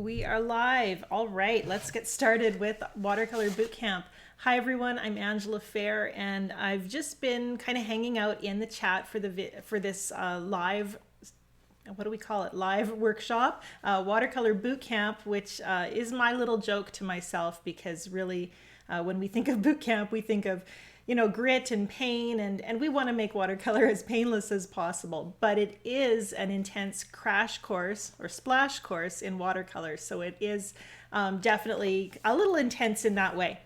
We are live. All right, let's get started with Watercolor Bootcamp. Hi everyone, I'm Angela Fair, and I've just been kind of hanging out in the chat for this live. What do we call it? Live workshop, Watercolor Bootcamp, which is my little joke to myself because really, when we think of bootcamp, we think of grit and pain, and we want to make watercolor as painless as possible. But it is an intense crash course or splash course in watercolor. So it is definitely a little intense in that way.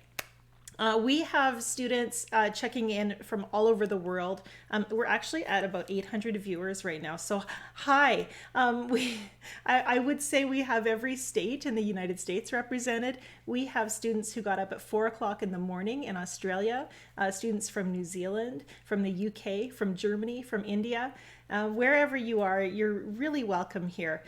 We have students checking in from all over the world. We're actually at about 800 viewers right now. So hi, I would say we have every state in the United States represented. We have students who got up at 4 o'clock in the morning in Australia, students from New Zealand, from the UK, from Germany, from India. Wherever you are, you're really welcome here.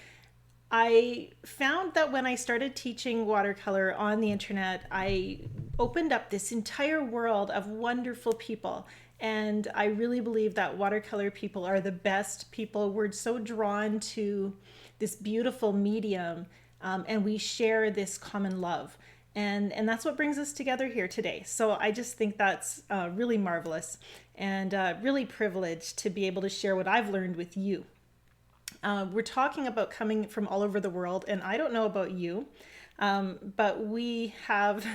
I found that when I started teaching watercolor on the internet, I opened up this entire world of wonderful people. And I really believe that watercolor people are the best people. We're so drawn to this beautiful medium, and we share this common love. And that's what brings us together here today. So I just think that's really marvelous and really privileged to be able to share what I've learned with you. We're talking about coming from all over the world, and I don't know about you, but we have,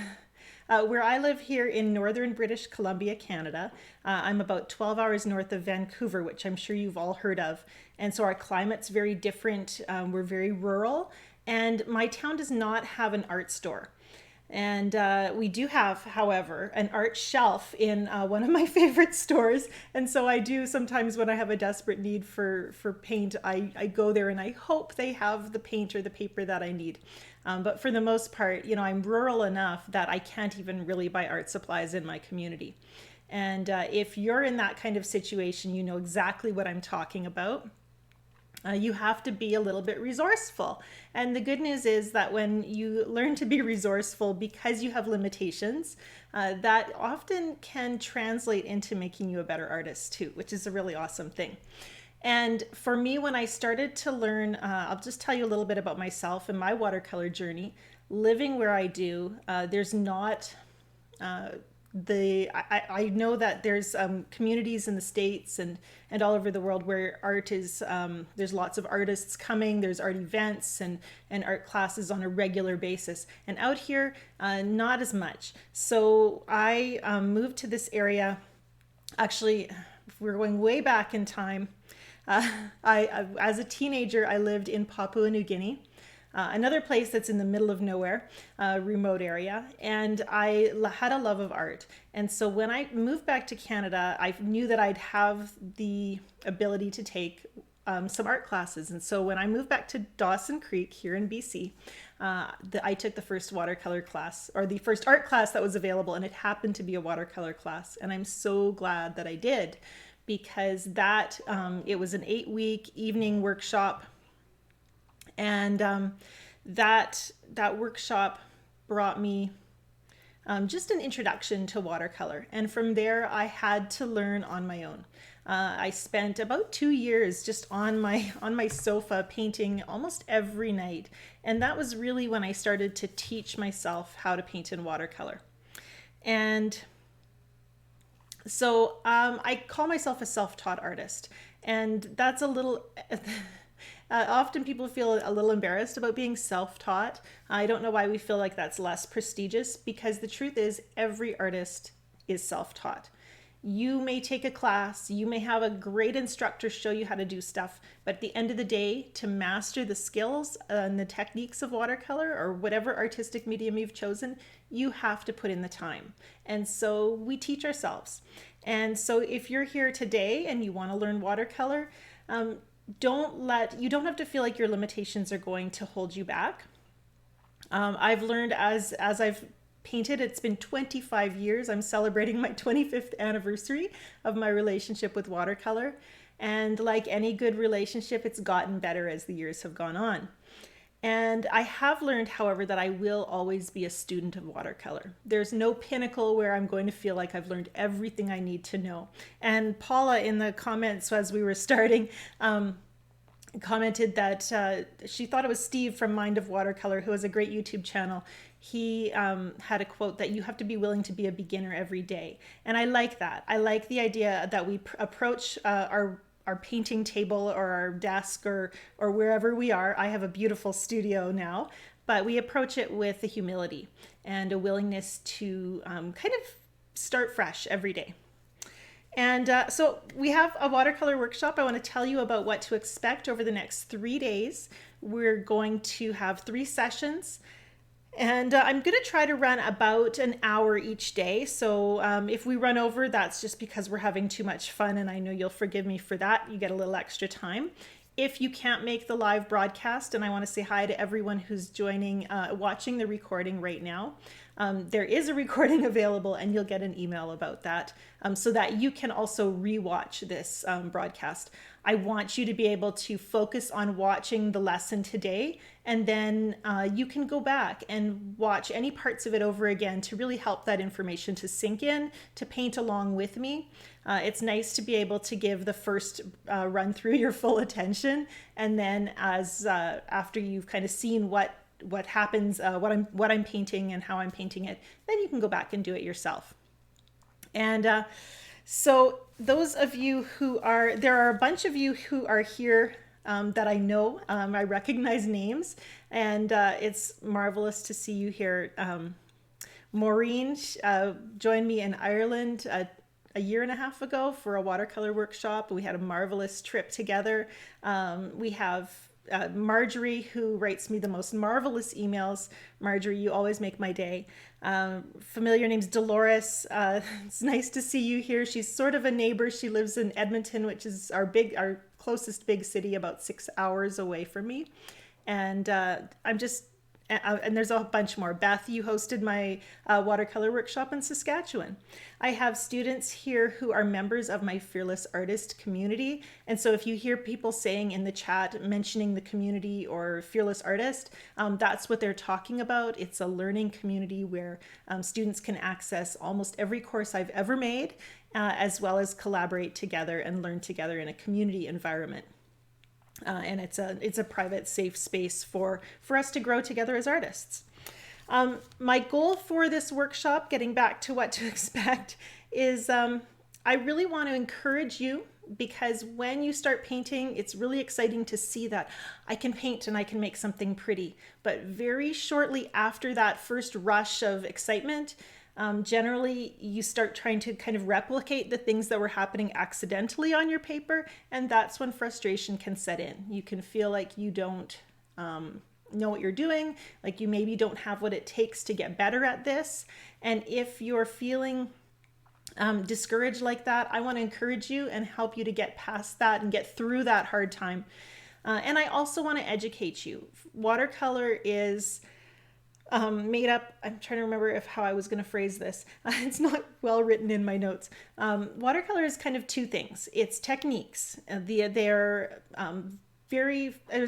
where I live here in northern British Columbia, Canada, I'm about 12 hours north of Vancouver, which I'm sure you've all heard of. And so our climate's very different. We're very rural, and my town does not have an art store. And we do have, however, an art shelf in one of my favorite stores. And so I do sometimes when I have a desperate need for paint, I go there and I hope they have the paint or the paper that I need. But for the most part, I'm rural enough that I can't even really buy art supplies in my community. And if you're in that kind of situation, you know exactly what I'm talking about. You have to be a little bit resourceful. And the good news is that when you learn to be resourceful because you have limitations, that often can translate into making you a better artist too, which is a really awesome thing. And for me, when I started to learn, I'll just tell you a little bit about myself and my watercolor journey. Living where I do, there's not I know that there's communities in the States and all over the world where art is, there's lots of artists coming, there's art events and art classes on a regular basis. And out here, not as much. So I moved to this area. Actually, we're going way back in time. As a teenager, I lived in Papua New Guinea. Another place that's in the middle of nowhere, remote area, and I had a love of art. And so when I moved back to Canada, I knew that I'd have the ability to take some art classes. And so when I moved back to Dawson Creek here in BC, I took the first watercolor class, or the first art class that was available, and it happened to be a watercolor class. And I'm so glad that I did, because it was an 8-week evening workshop. And that workshop brought me just an introduction to watercolor. And from there, I had to learn on my own. I spent about 2 years just on my sofa painting almost every night. And that was really when I started to teach myself how to paint in watercolor. And so I call myself a self-taught artist. And that's a little... Often people feel a little embarrassed about being self-taught. I don't know why we feel like that's less prestigious, because the truth is every artist is self-taught. You may take a class, you may have a great instructor show you how to do stuff, but at the end of the day, to master the skills and the techniques of watercolor or whatever artistic medium you've chosen, you have to put in the time. And so we teach ourselves. And so if you're here today and you want to learn watercolor, you don't have to feel like your limitations are going to hold you back. I've learned as I've painted, it's been 25 years. I'm celebrating my 25th anniversary of my relationship with watercolor. And like any good relationship, it's gotten better as the years have gone on. And I have learned, however, that I will always be a student of watercolor. There's no pinnacle where I'm going to feel like I've learned everything I need to know. And Paula, in the comments as we were starting, commented that she thought it was Steve from Mind of Watercolor, who has a great YouTube channel. He had a quote that you have to be willing to be a beginner every day. And I like that. I like the idea that we approach our painting table or our desk or wherever we are. I have a beautiful studio now, but we approach it with the humility and a willingness to kind of start fresh every day. And so we have a watercolor workshop. I want to tell you about what to expect over the next 3 days. We're going to have 3 sessions. And I'm going to try to run about an hour each day. So if we run over, that's just because we're having too much fun. And I know you'll forgive me for that. You get a little extra time. If you can't make the live broadcast, and I want to say hi to everyone who's joining, watching the recording right now. There is a recording available and you'll get an email about that so that you can also rewatch this broadcast. I want you to be able to focus on watching the lesson today, and then you can go back and watch any parts of it over again to really help that information to sink in, to paint along with me. It's nice to be able to give the first run through your full attention, and then as after you've kind of seen what happens, what I'm painting and how I'm painting it, then you can go back and do it yourself. And so those of you there are a bunch of you who are here that I know. I recognize names, and it's marvelous to see you here. Maureen joined me in Ireland a year and a half ago for a watercolor workshop. We had a marvelous trip together. We have Marjorie, who writes me the most marvelous emails. Marjorie, you always make my day. Familiar name's Dolores. It's nice to see you here. She's sort of a neighbor. She lives in Edmonton, which is our closest big city, about 6 hours away from me. And and there's a bunch more. Beth, you hosted my watercolor workshop in Saskatchewan. I have students here who are members of my Fearless Artist community. And so if you hear people saying in the chat, mentioning the community or Fearless Artist, that's what they're talking about. It's a learning community where students can access almost every course I've ever made, as well as collaborate together and learn together in a community environment. And it's a private, safe space for us to grow together as artists. My goal for this workshop, getting back to what to expect, is I really want to encourage you, because when you start painting, it's really exciting to see that I can paint and I can make something pretty. But very shortly after that first rush of excitement, generally you start trying to kind of replicate the things that were happening accidentally on your paper, and that's when frustration can set in. You can feel like you don't know what you're doing, like you maybe don't have what it takes to get better at this. And if you're feeling discouraged like that, I want to encourage you and help you to get past that and get through that hard time. And I also want to educate you. Watercolor is made up, I'm trying to remember how I was going to phrase this. It's not well written in my notes. Watercolor is kind of 2 things. It's techniques. There's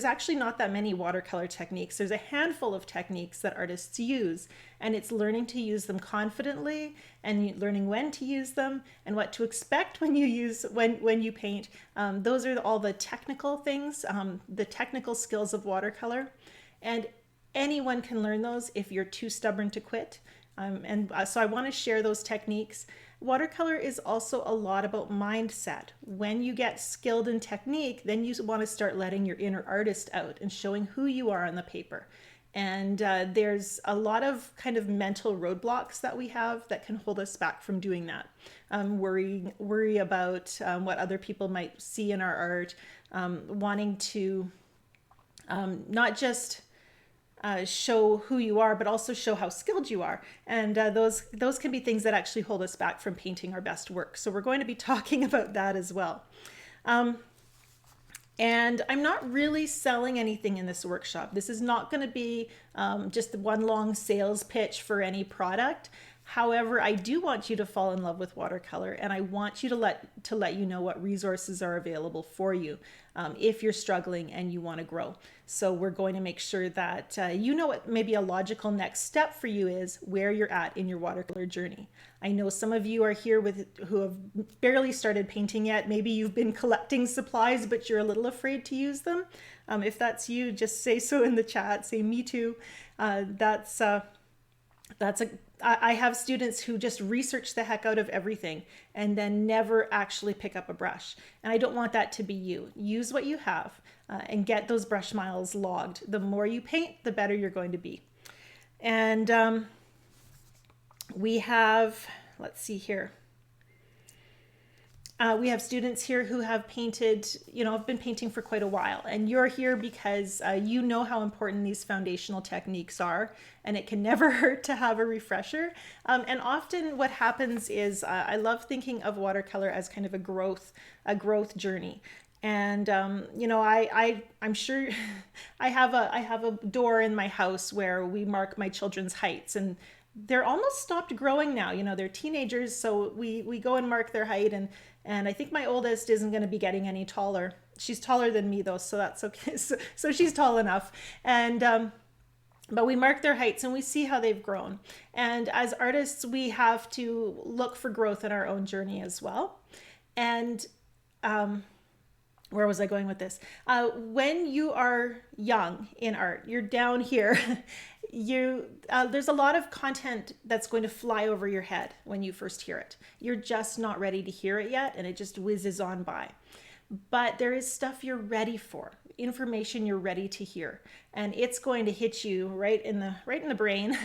actually not that many watercolor techniques. There's a handful of techniques that artists use, and it's learning to use them confidently and learning when to use them and what to expect when you paint. Those are all the technical things, the technical skills of watercolor. And anyone can learn those if you're too stubborn to quit. So I want to share those techniques. Watercolor is also a lot about mindset. When you get skilled in technique, then you want to start letting your inner artist out and showing who you are on the paper. And there's a lot of kind of mental roadblocks that we have that can hold us back from doing that. Worry about what other people might see in our art, wanting to not just show who you are, but also show how skilled you are. And those can be things that actually hold us back from painting our best work. So we're going to be talking about that as well. And I'm not really selling anything in this workshop. This is not going to be just one long sales pitch for any product. However, I do want you to fall in love with watercolor, and I want you to let you know what resources are available for you if you're struggling and you want to grow. So we're going to make sure that you know what maybe a logical next step for you is, where you're at in your watercolor journey. I know some of you are here who have barely started painting yet. Maybe you've been collecting supplies, but you're a little afraid to use them. If that's you, just say so in the chat. Say me too. I have students who just research the heck out of everything and then never actually pick up a brush. And I don't want that to be you. Use what you have and get those brush miles logged. The more you paint, the better you're going to be. And we have, let's see here. We have students here who have painted, have been painting for quite a while, and you're here because you know how important these foundational techniques are, and it can never hurt to have a refresher. And often what happens is I love thinking of watercolor as kind of a growth journey. And I'm sure I have a door in my house where we mark my children's heights, and they're almost stopped growing now. They're teenagers, so we go and mark their height, and I think my oldest isn't going to be getting any taller. She's taller than me though, so that's okay. So she's tall enough. And but we mark their heights and we see how they've grown. And as artists, we have to look for growth in our own journey as well. And where was I going with this? When you are young in art, you're down here. There's a lot of content that's going to fly over your head when you first hear it. You're just not ready to hear it yet, and it just whizzes on by. But there is stuff you're ready for, information you're ready to hear, and it's going to hit you right in the brain.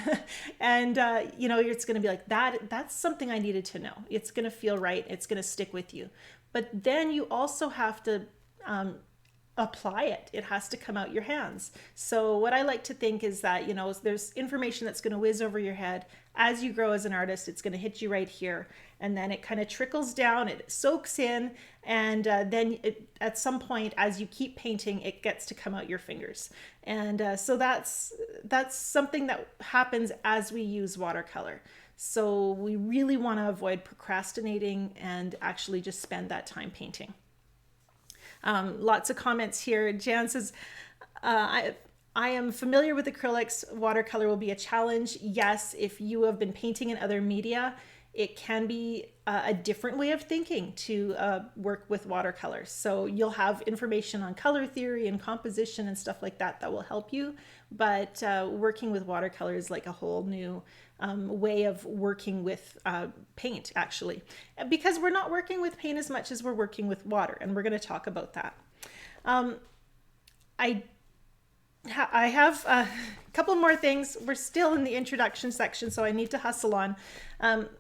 And it's going to be like, that's something I needed to know. It's going to feel right. It's going to stick with you. But then you also have to apply it. It has to come out your hands. So what I like to think is that, there's information that's going to whiz over your head. As you grow as an artist, it's going to hit you right here. And then it kind of trickles down, it soaks in. And then at some point, as you keep painting, it gets to come out your fingers. And so that's something that happens as we use watercolor. So we really want to avoid procrastinating and actually just spend that time painting. Lots of comments here. Jan says, I am familiar with acrylics. Watercolor will be a challenge. Yes, if you have been painting in other media, it can be a different way of thinking to work with watercolor. So you'll have information on color theory and composition and stuff like that will help you. But working with watercolor is like a whole new way of working with paint, actually, because we're not working with paint as much as we're working with water, and we're going to talk about that. I have a couple more things. We're still in the introduction section, so I need to hustle on.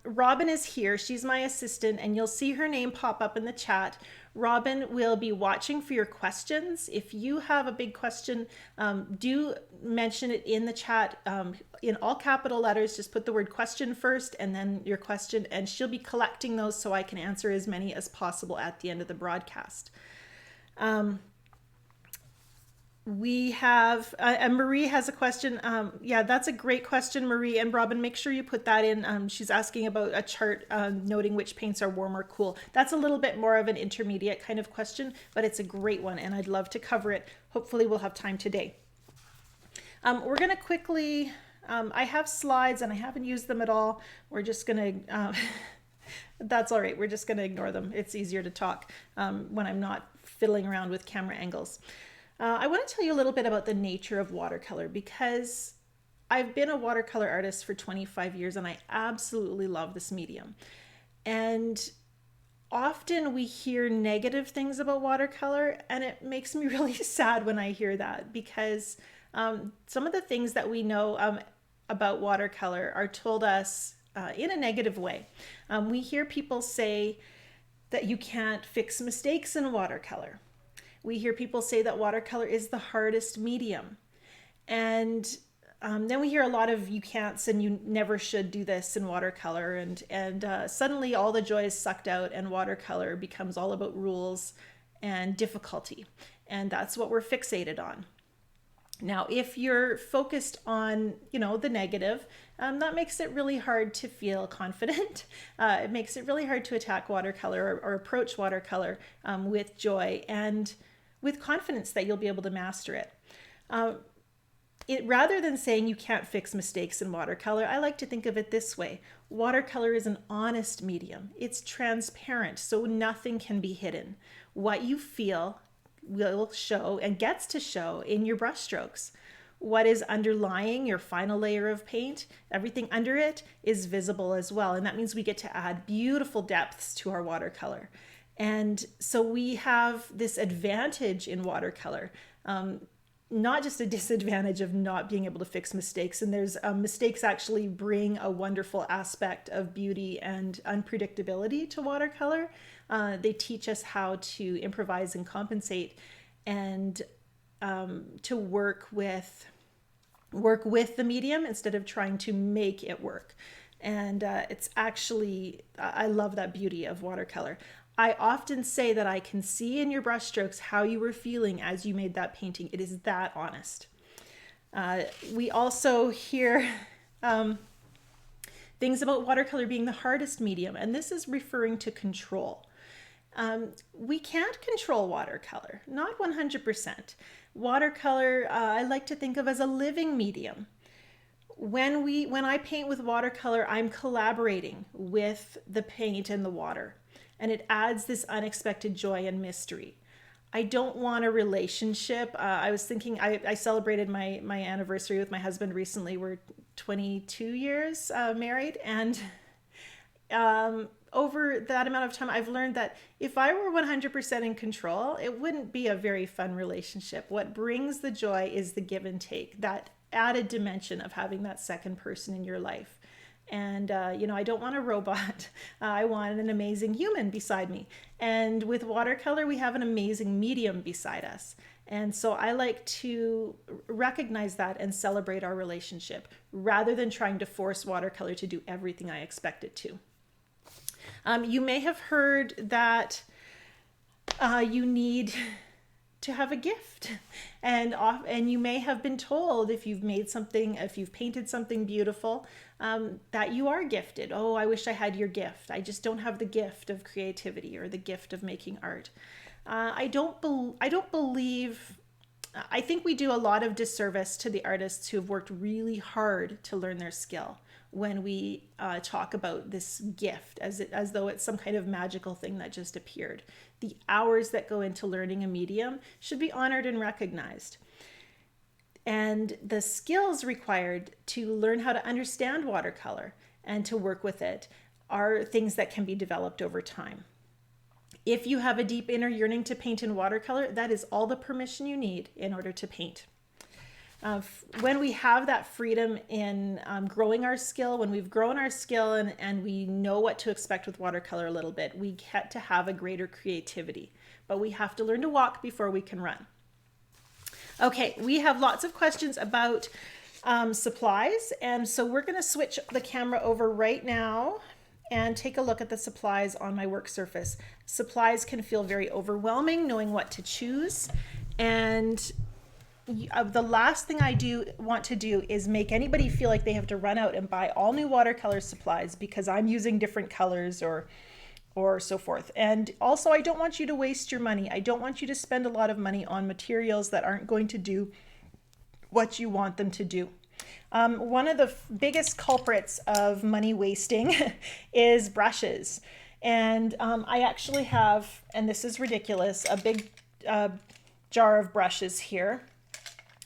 Robin is here. She's my assistant, and you'll see her name pop up in the chat. Robin will be watching for your questions. If you have a big question, do mention it in the chat in all capital letters. Just put the word question first and then your question, and she'll be collecting those so I can answer as many as possible at the end of the broadcast. We have, and Marie has a question. Yeah, that's a great question, Marie. And Robin, make sure you put that in. She's asking about a chart noting which paints are warm or cool. That's a little bit more of an intermediate kind of question, but it's a great one, and I'd love to cover it. Hopefully we'll have time today. We're going to quickly, I have slides and I haven't used them at all. We're just going to, that's all right. We're just going to ignore them. It's easier to talk when I'm not fiddling around with camera angles. I want to tell you a little bit about the nature of watercolor, because I've been a watercolor artist for 25 years and I absolutely love this medium. And often we hear negative things about watercolor, and it makes me really sad when I hear that, because some of the things that we know about watercolor are told us in a negative way. We hear people say that you can't fix mistakes in watercolor. We hear people say that watercolor is the hardest medium. And then we hear a lot of you can'ts and you never should do this in watercolor. And suddenly all the joy is sucked out and watercolor becomes all about rules and difficulty. And that's what we're fixated on. Now, if you're focused on, the negative, that makes it really hard to feel confident. It makes it really hard to attack watercolor or approach watercolor with joy and with confidence that you'll be able to master it. Rather than saying you can't fix mistakes in watercolor, I like to think of it this way. Watercolor is an honest medium. It's transparent, so nothing can be hidden. What you feel will show and gets to show in your brushstrokes. What is underlying your final layer of paint, everything under it is visible as well. And that means we get to add beautiful depths to our watercolor. And so we have this advantage in watercolor, not just a disadvantage of not being able to fix mistakes. And there's mistakes actually bring a wonderful aspect of beauty and unpredictability to watercolor. They teach us how to improvise and compensate and to work with the medium instead of trying to make it work. And it's actually, I love that beauty of watercolor. I often say that I can see in your brushstrokes how you were feeling as you made that painting. It is that honest. We also hear things about watercolor being the hardest medium, and this is referring to control. We can't control watercolor, not 100%. Watercolor, I like to think of as a living medium. When I paint with watercolor, I'm collaborating with the paint and the water, and it adds this unexpected joy and mystery. I don't want a relationship. I was thinking, I celebrated my anniversary with my husband recently. We're 22 years married, and over that amount of time, I've learned that if I were 100% in control, it wouldn't be a very fun relationship. What brings the joy is the give and take, that added dimension of having that second person in your life. And, I don't want a robot. I want an amazing human beside me. And with watercolor, we have an amazing medium beside us. And so I like to recognize that and celebrate our relationship rather than trying to force watercolor to do everything I expect it to. You may have heard that you need to have a gift, and you may have been told if you've painted something beautiful, that you are gifted. Oh, I wish I had your gift. I just don't have the gift of creativity or the gift of making art. I don't believe. I think we do a lot of disservice to the artists who have worked really hard to learn their skill when we talk about this gift as though it's some kind of magical thing that just appeared. The hours that go into learning a medium should be honored and recognized. And the skills required to learn how to understand watercolor and to work with it are things that can be developed over time. If you have a deep inner yearning to paint in watercolor, that is all the permission you need in order to paint. When we have that freedom in growing our skill, when we've grown our skill and we know what to expect with watercolor a little bit, we get to have a greater creativity. But we have to learn to walk before we can run. Okay, we have lots of questions about supplies, and so we're going to switch the camera over right now and take a look at the supplies on my work surface. Supplies can feel very overwhelming knowing what to choose, and the last thing I want to do is make anybody feel like they have to run out and buy all new watercolor supplies because I'm using different colors or so forth. And also, I don't want you to waste your money. I don't want you to spend a lot of money on materials that aren't going to do what you want them to do. One of the biggest culprits of money wasting is brushes. And I actually have, and this is ridiculous, a big jar of brushes here,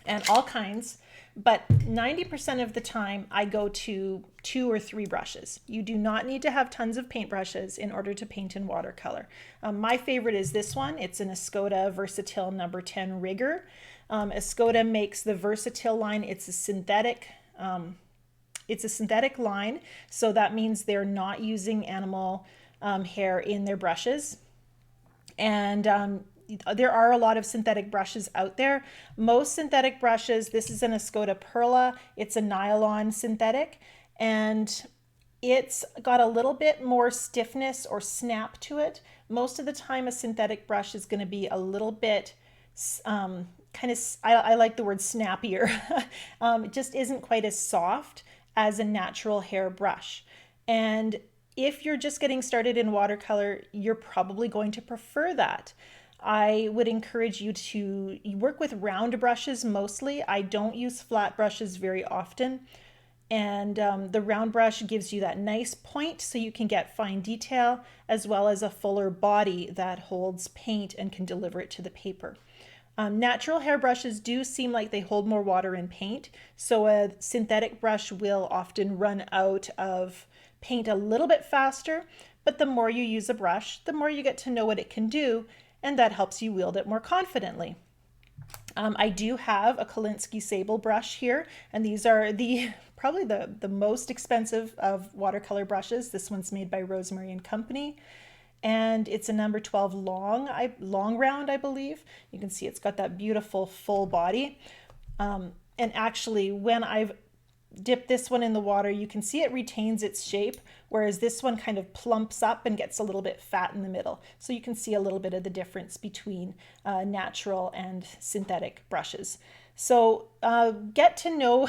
and all kinds, but 90% of the time I go to 2 or 3 brushes. You do not need to have tons of paintbrushes in order to paint in watercolor. My favorite is this one. It's an Escoda Versatile number 10 Rigger. Escoda makes the Versatile line. It's a synthetic line, so that means they're not using animal hair in their brushes. And there are a lot of synthetic brushes out there. Most synthetic brushes, this is an Escoda Perla. It's a nylon synthetic, and it's got a little bit more stiffness or snap to it. Most of the time, a synthetic brush is going to be a little bit I like the word snappier. It just isn't quite as soft as a natural hair brush. And if you're just getting started in watercolor, you're probably going to prefer that. I would encourage you to work with round brushes mostly. I don't use flat brushes very often. And the round brush gives you that nice point so you can get fine detail, as well as a fuller body that holds paint and can deliver it to the paper. Natural hair brushes do seem like they hold more water and paint, so a synthetic brush will often run out of paint a little bit faster, but the more you use a brush, the more you get to know what it can do, and that helps you wield it more confidently. I do have a Kolinsky Sable brush here, and these are probably the most expensive of watercolor brushes. This one's made by Rosemary and Company, and it's a number 12 long round, I believe. You can see it's got that beautiful full body. And actually, when I've dipped this one in the water, you can see it retains its shape, whereas this one kind of plumps up and gets a little bit fat in the middle. So you can see a little bit of the difference between natural and synthetic brushes. So get to know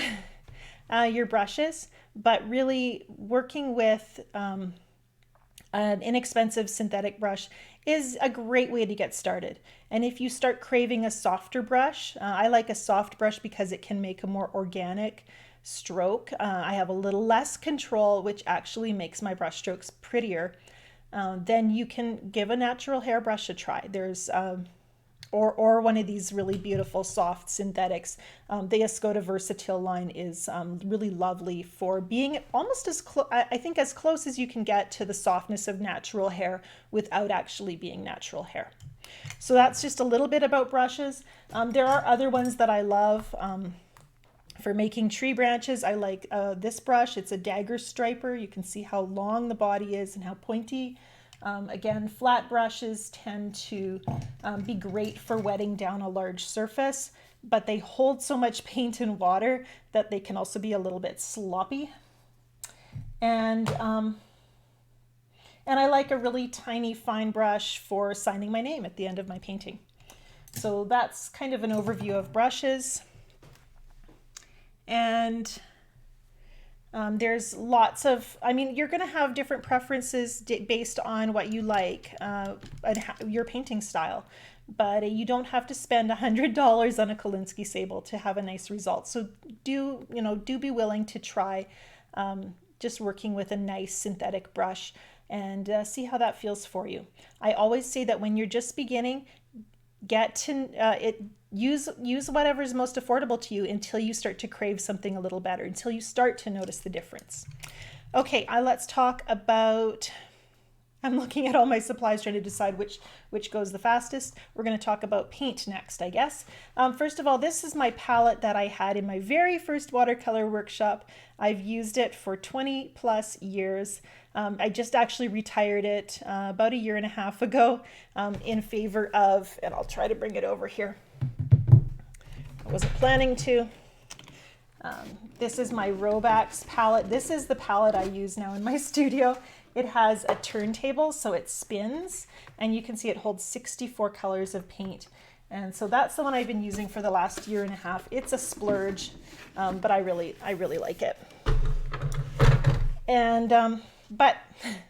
your brushes, but really working with an inexpensive synthetic brush is a great way to get started. And if you start craving a softer brush, I like a soft brush because it can make a more organic stroke. I have a little less control, which actually makes my brush strokes prettier. Then you can give a natural hair brush a try. There's or one of these really beautiful soft synthetics. The Escoda Versatile line is really lovely for being almost as I think as close as you can get to the softness of natural hair without actually being natural hair. So that's just a little bit about brushes. There are other ones that I love. For making tree branches, I like this brush. It's a dagger striper. You can see how long the body is and how pointy. Again, flat brushes tend to be great for wetting down a large surface, but they hold so much paint and water that they can also be a little bit sloppy. And I like a really tiny fine brush for signing my name at the end of my painting. So that's kind of an overview of brushes. And there's lots of, you're going to have different preferences based on what you like and your painting style, but you don't have to spend $100 on a Kolinsky Sable to have a nice result. So do be willing to try just working with a nice synthetic brush and see how that feels for you. I always say that when you're just beginning, use whatever's most affordable to you until you start to crave something a little better, until you start to notice the difference. Okay, let's talk about, I'm looking at all my supplies trying to decide which goes the fastest. We're going to talk about paint next, I guess. First of all, this is my palette that I had in my very first watercolor workshop. I've used it for 20 plus years. I just actually retired it about a year and a half ago in favor of, and I'll try to bring it over here. I wasn't planning to. This is my Robax palette. This is the palette I use now in my studio. It has a turntable, so it spins, and you can see it holds 64 colors of paint. And so that's the one I've been using for the last year and a half. It's a splurge, but I really like it. And but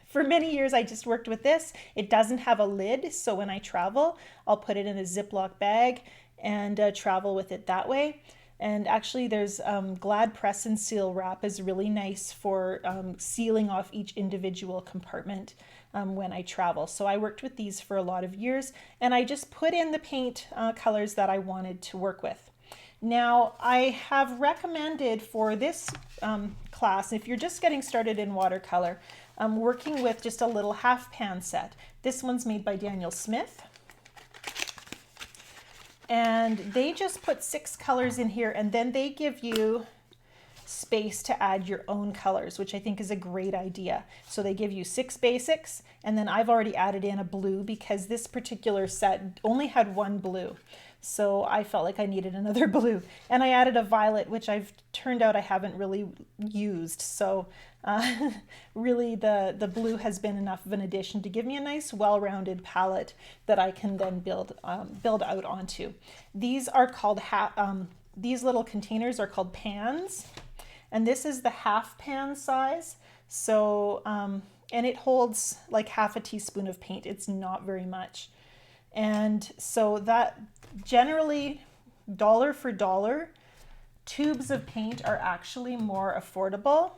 for many years I just worked with this. It doesn't have a lid, so when I travel, I'll put it in a Ziploc bag and travel with it that way. And actually there's Glad Press and Seal wrap is really nice for sealing off each individual compartment when I travel. So I worked with these for a lot of years, and I just put in the paint colors that I wanted to work with. Now I have recommended for this class, if you're just getting started in watercolor, working with just a little half pan set. This one's made by Daniel Smith. And they just put 6 colors in here, and then they give you space to add your own colors, which I think is a great idea. So they give you 6 basics, and then I've already added in a blue because this particular set only had 1 blue. So I felt like I needed another blue. And I added a violet, which I've turned out I haven't really used. So really the blue has been enough of an addition to give me a nice well-rounded palette that I can then build out onto. These are called, these little containers are called pans. And this is the half pan size. So, and it holds like half a teaspoon of paint. It's not very much. And so that generally, dollar for dollar, tubes of paint are actually more affordable.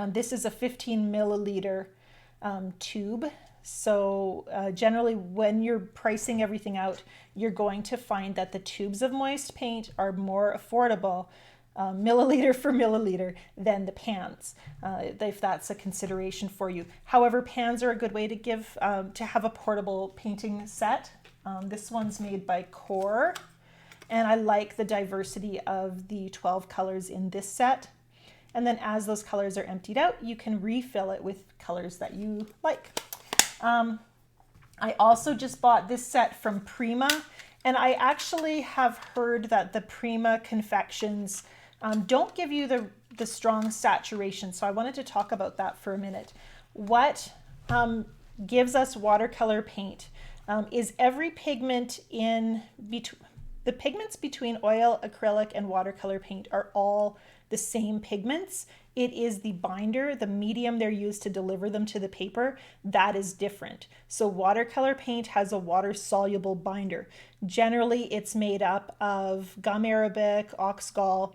This is a 15 milliliter tube. So generally when you're pricing everything out, you're going to find that the tubes of moist paint are more affordable milliliter for milliliter than the pans, if that's a consideration for you. However, pans are a good way to to have a portable painting set. This one's made by Core, and I like the diversity of the 12 colors in this set. And then as those colors are emptied out, you can refill it with colors that you like. I also just bought this set from Prima, and I actually have heard that the Prima confections don't give you the strong saturation. So I wanted to talk about that for a minute. What gives us watercolor paint is every pigment in between. The pigments between oil, acrylic, and watercolor paint are all the same pigments. It is the binder, the medium they're used to deliver them to the paper, that is different. So watercolor paint has a water-soluble binder. Generally, it's made up of gum arabic, oxgall.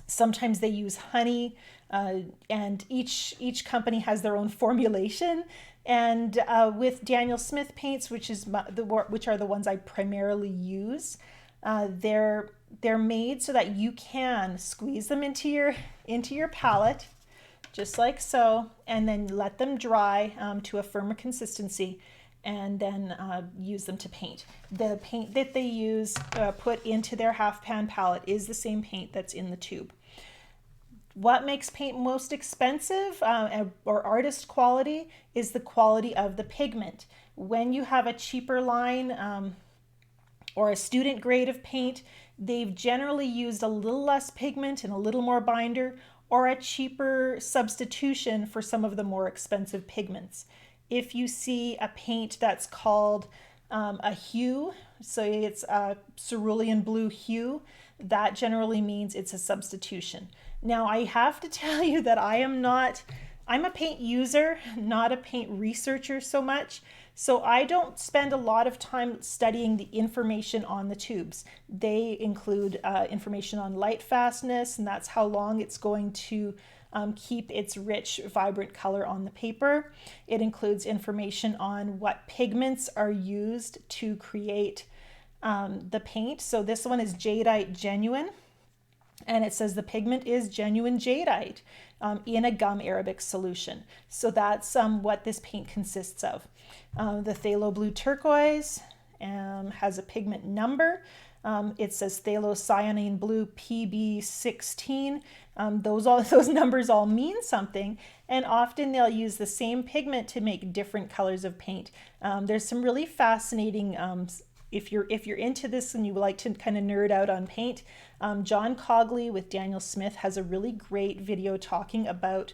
Sometimes they use honey, and each company has their own formulation. And with Daniel Smith paints, which are the ones I primarily use, they're made so that you can squeeze them into your palette, just like so, and then let them dry to a firmer consistency, and then use them to paint. The paint that they use put into their half pan palette is the same paint that's in the tube. What makes paint most expensive or artist quality is the quality of the pigment. When you have a cheaper line or a student grade of paint, they've generally used a little less pigment and a little more binder, or a cheaper substitution for some of the more expensive pigments. If you see a paint that's called a hue, so it's a cerulean blue hue, that generally means it's a substitution. Now, I have to tell you that I'm a paint user, not a paint researcher so much. So I don't spend a lot of time studying the information on the tubes. They include information on light fastness, and that's how long it's going to keep its rich, vibrant color on the paper. It includes information on what pigments are used to create the paint. So this one is Jadeite Genuine. And it says the pigment is genuine jadeite in a gum arabic solution. So that's what this paint consists of. The Phthalo Blue Turquoise has a pigment number. It says Phthalocyanine Blue PB16. Those numbers all mean something, and often they'll use the same pigment to make different colors of paint. There's some really fascinating if you're into this and you like to kind of nerd out on paint, John Cogley with Daniel Smith has a really great video talking about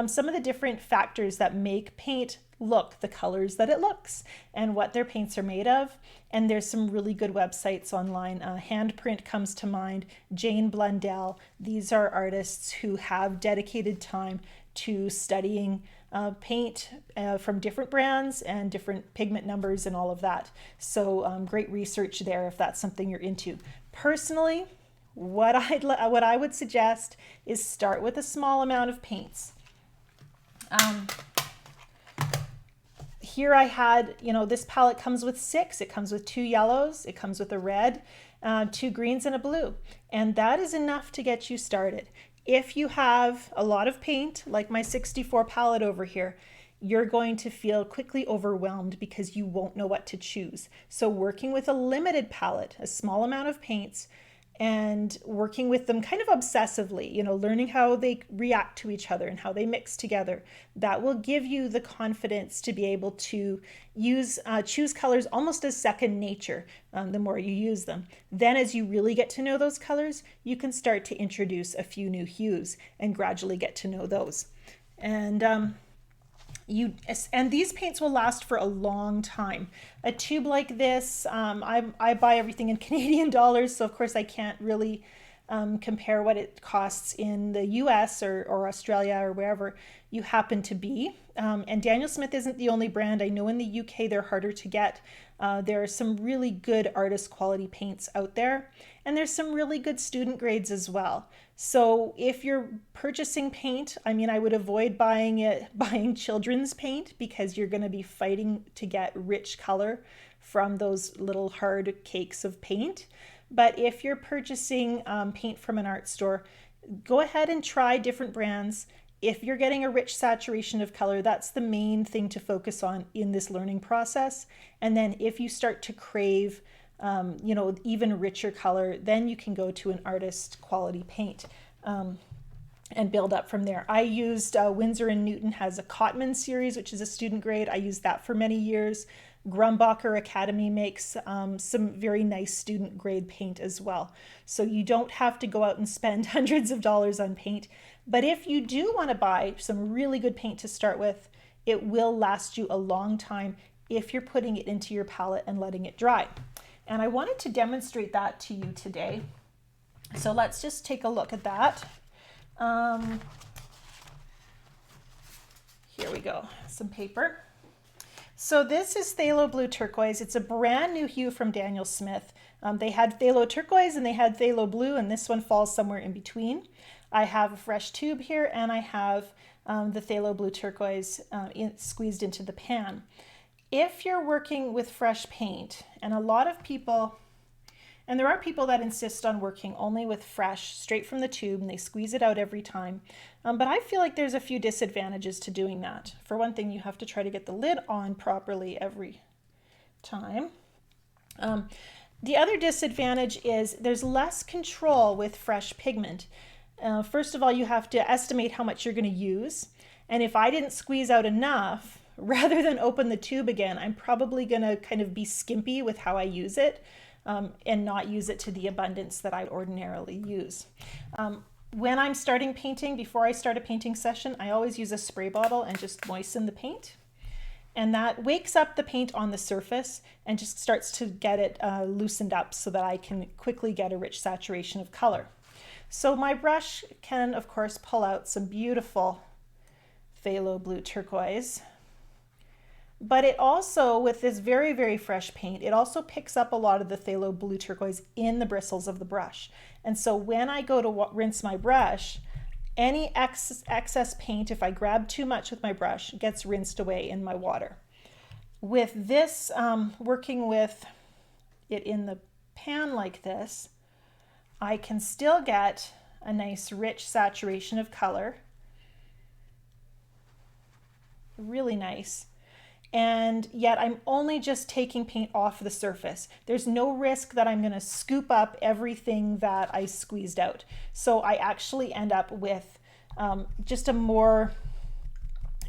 some of the different factors that make paint look the colors that it looks and what their paints are made of. And there's some really good websites online. Handprint comes to mind, Jane Blundell. These are artists who have dedicated time to studying paint from different brands and different pigment numbers and all of that. So great research there if that's something you're into. Personally, what I would suggest is start with a small amount of paints. Here I had, this palette comes with 6. It comes with 2 yellows, it comes with a red, 2 greens and a blue. And that is enough to get you started. If you have a lot of paint, like my 64 palette over here, you're going to feel quickly overwhelmed because you won't know what to choose. So working with a limited palette, a small amount of paints, and working with them kind of obsessively, learning how they react to each other and how they mix together. That will give you the confidence to be able to choose colors almost as second nature the more you use them. Then as you really get to know those colors, you can start to introduce a few new hues and gradually get to know those. And these paints will last for a long time. A tube like this, I buy everything in Canadian dollars, so of course I can't really compare what it costs in the US or Australia or wherever you happen to be. And Daniel Smith isn't the only brand. I know in the UK they're harder to get. There are some really good artist quality paints out there, and there's some really good student grades as well. So if you're purchasing paint, I would avoid buying children's paint, because you're going to be fighting to get rich color from those little hard cakes of paint. But if you're purchasing paint from an art store, go ahead and try different brands. If you're getting a rich saturation of color, that's the main thing to focus on in this learning process. And then if you start to crave even richer color, then you can go to an artist quality paint and build up from there. I used Winsor & Newton has a Cotman series, which is a student grade. I used that for many years. Grumbacher Academy makes some very nice student grade paint as well. So you don't have to go out and spend hundreds of dollars on paint. But if you do want to buy some really good paint to start with, it will last you a long time if you're putting it into your palette and letting it dry. And I wanted to demonstrate that to you today. So let's just take a look at that. Here we go, some paper. So this is Phthalo Blue Turquoise. It's a brand new hue from Daniel Smith. They had Phthalo Turquoise and they had Phthalo Blue, and this one falls somewhere in between. I have a fresh tube here, and I have the Phthalo Blue Turquoise squeezed into the pan. If you're working with fresh paint, and a lot of people, and there are people that insist on working only with fresh, straight from the tube, and they squeeze it out every time. But I feel like there's a few disadvantages to doing that. For one thing, you have to try to get the lid on properly every time. The other disadvantage is there's less control with fresh pigment. First of all, you have to estimate how much you're going to use. And if I didn't squeeze out enough, rather than open the tube again, I'm probably going to kind of be skimpy with how I use it and not use it to the abundance that I ordinarily use. When I'm starting painting, before I start a painting session, I always use a spray bottle and just moisten the paint. And that wakes up the paint on the surface and just starts to get it loosened up so that I can quickly get a rich saturation of color. So my brush can, of course, pull out some beautiful Phthalo Blue Turquoise. But it also, with this very, very fresh paint, it also picks up a lot of the Phthalo Blue Turquoise in the bristles of the brush. And so when I go to rinse my brush, any excess paint, if I grab too much with my brush, gets rinsed away in my water. With this, working with it in the pan like this, I can still get a nice rich saturation of color. Really nice. And yet I'm only just taking paint off the surface. There's no risk that I'm going to scoop up everything that I squeezed out. So I actually end up with just a more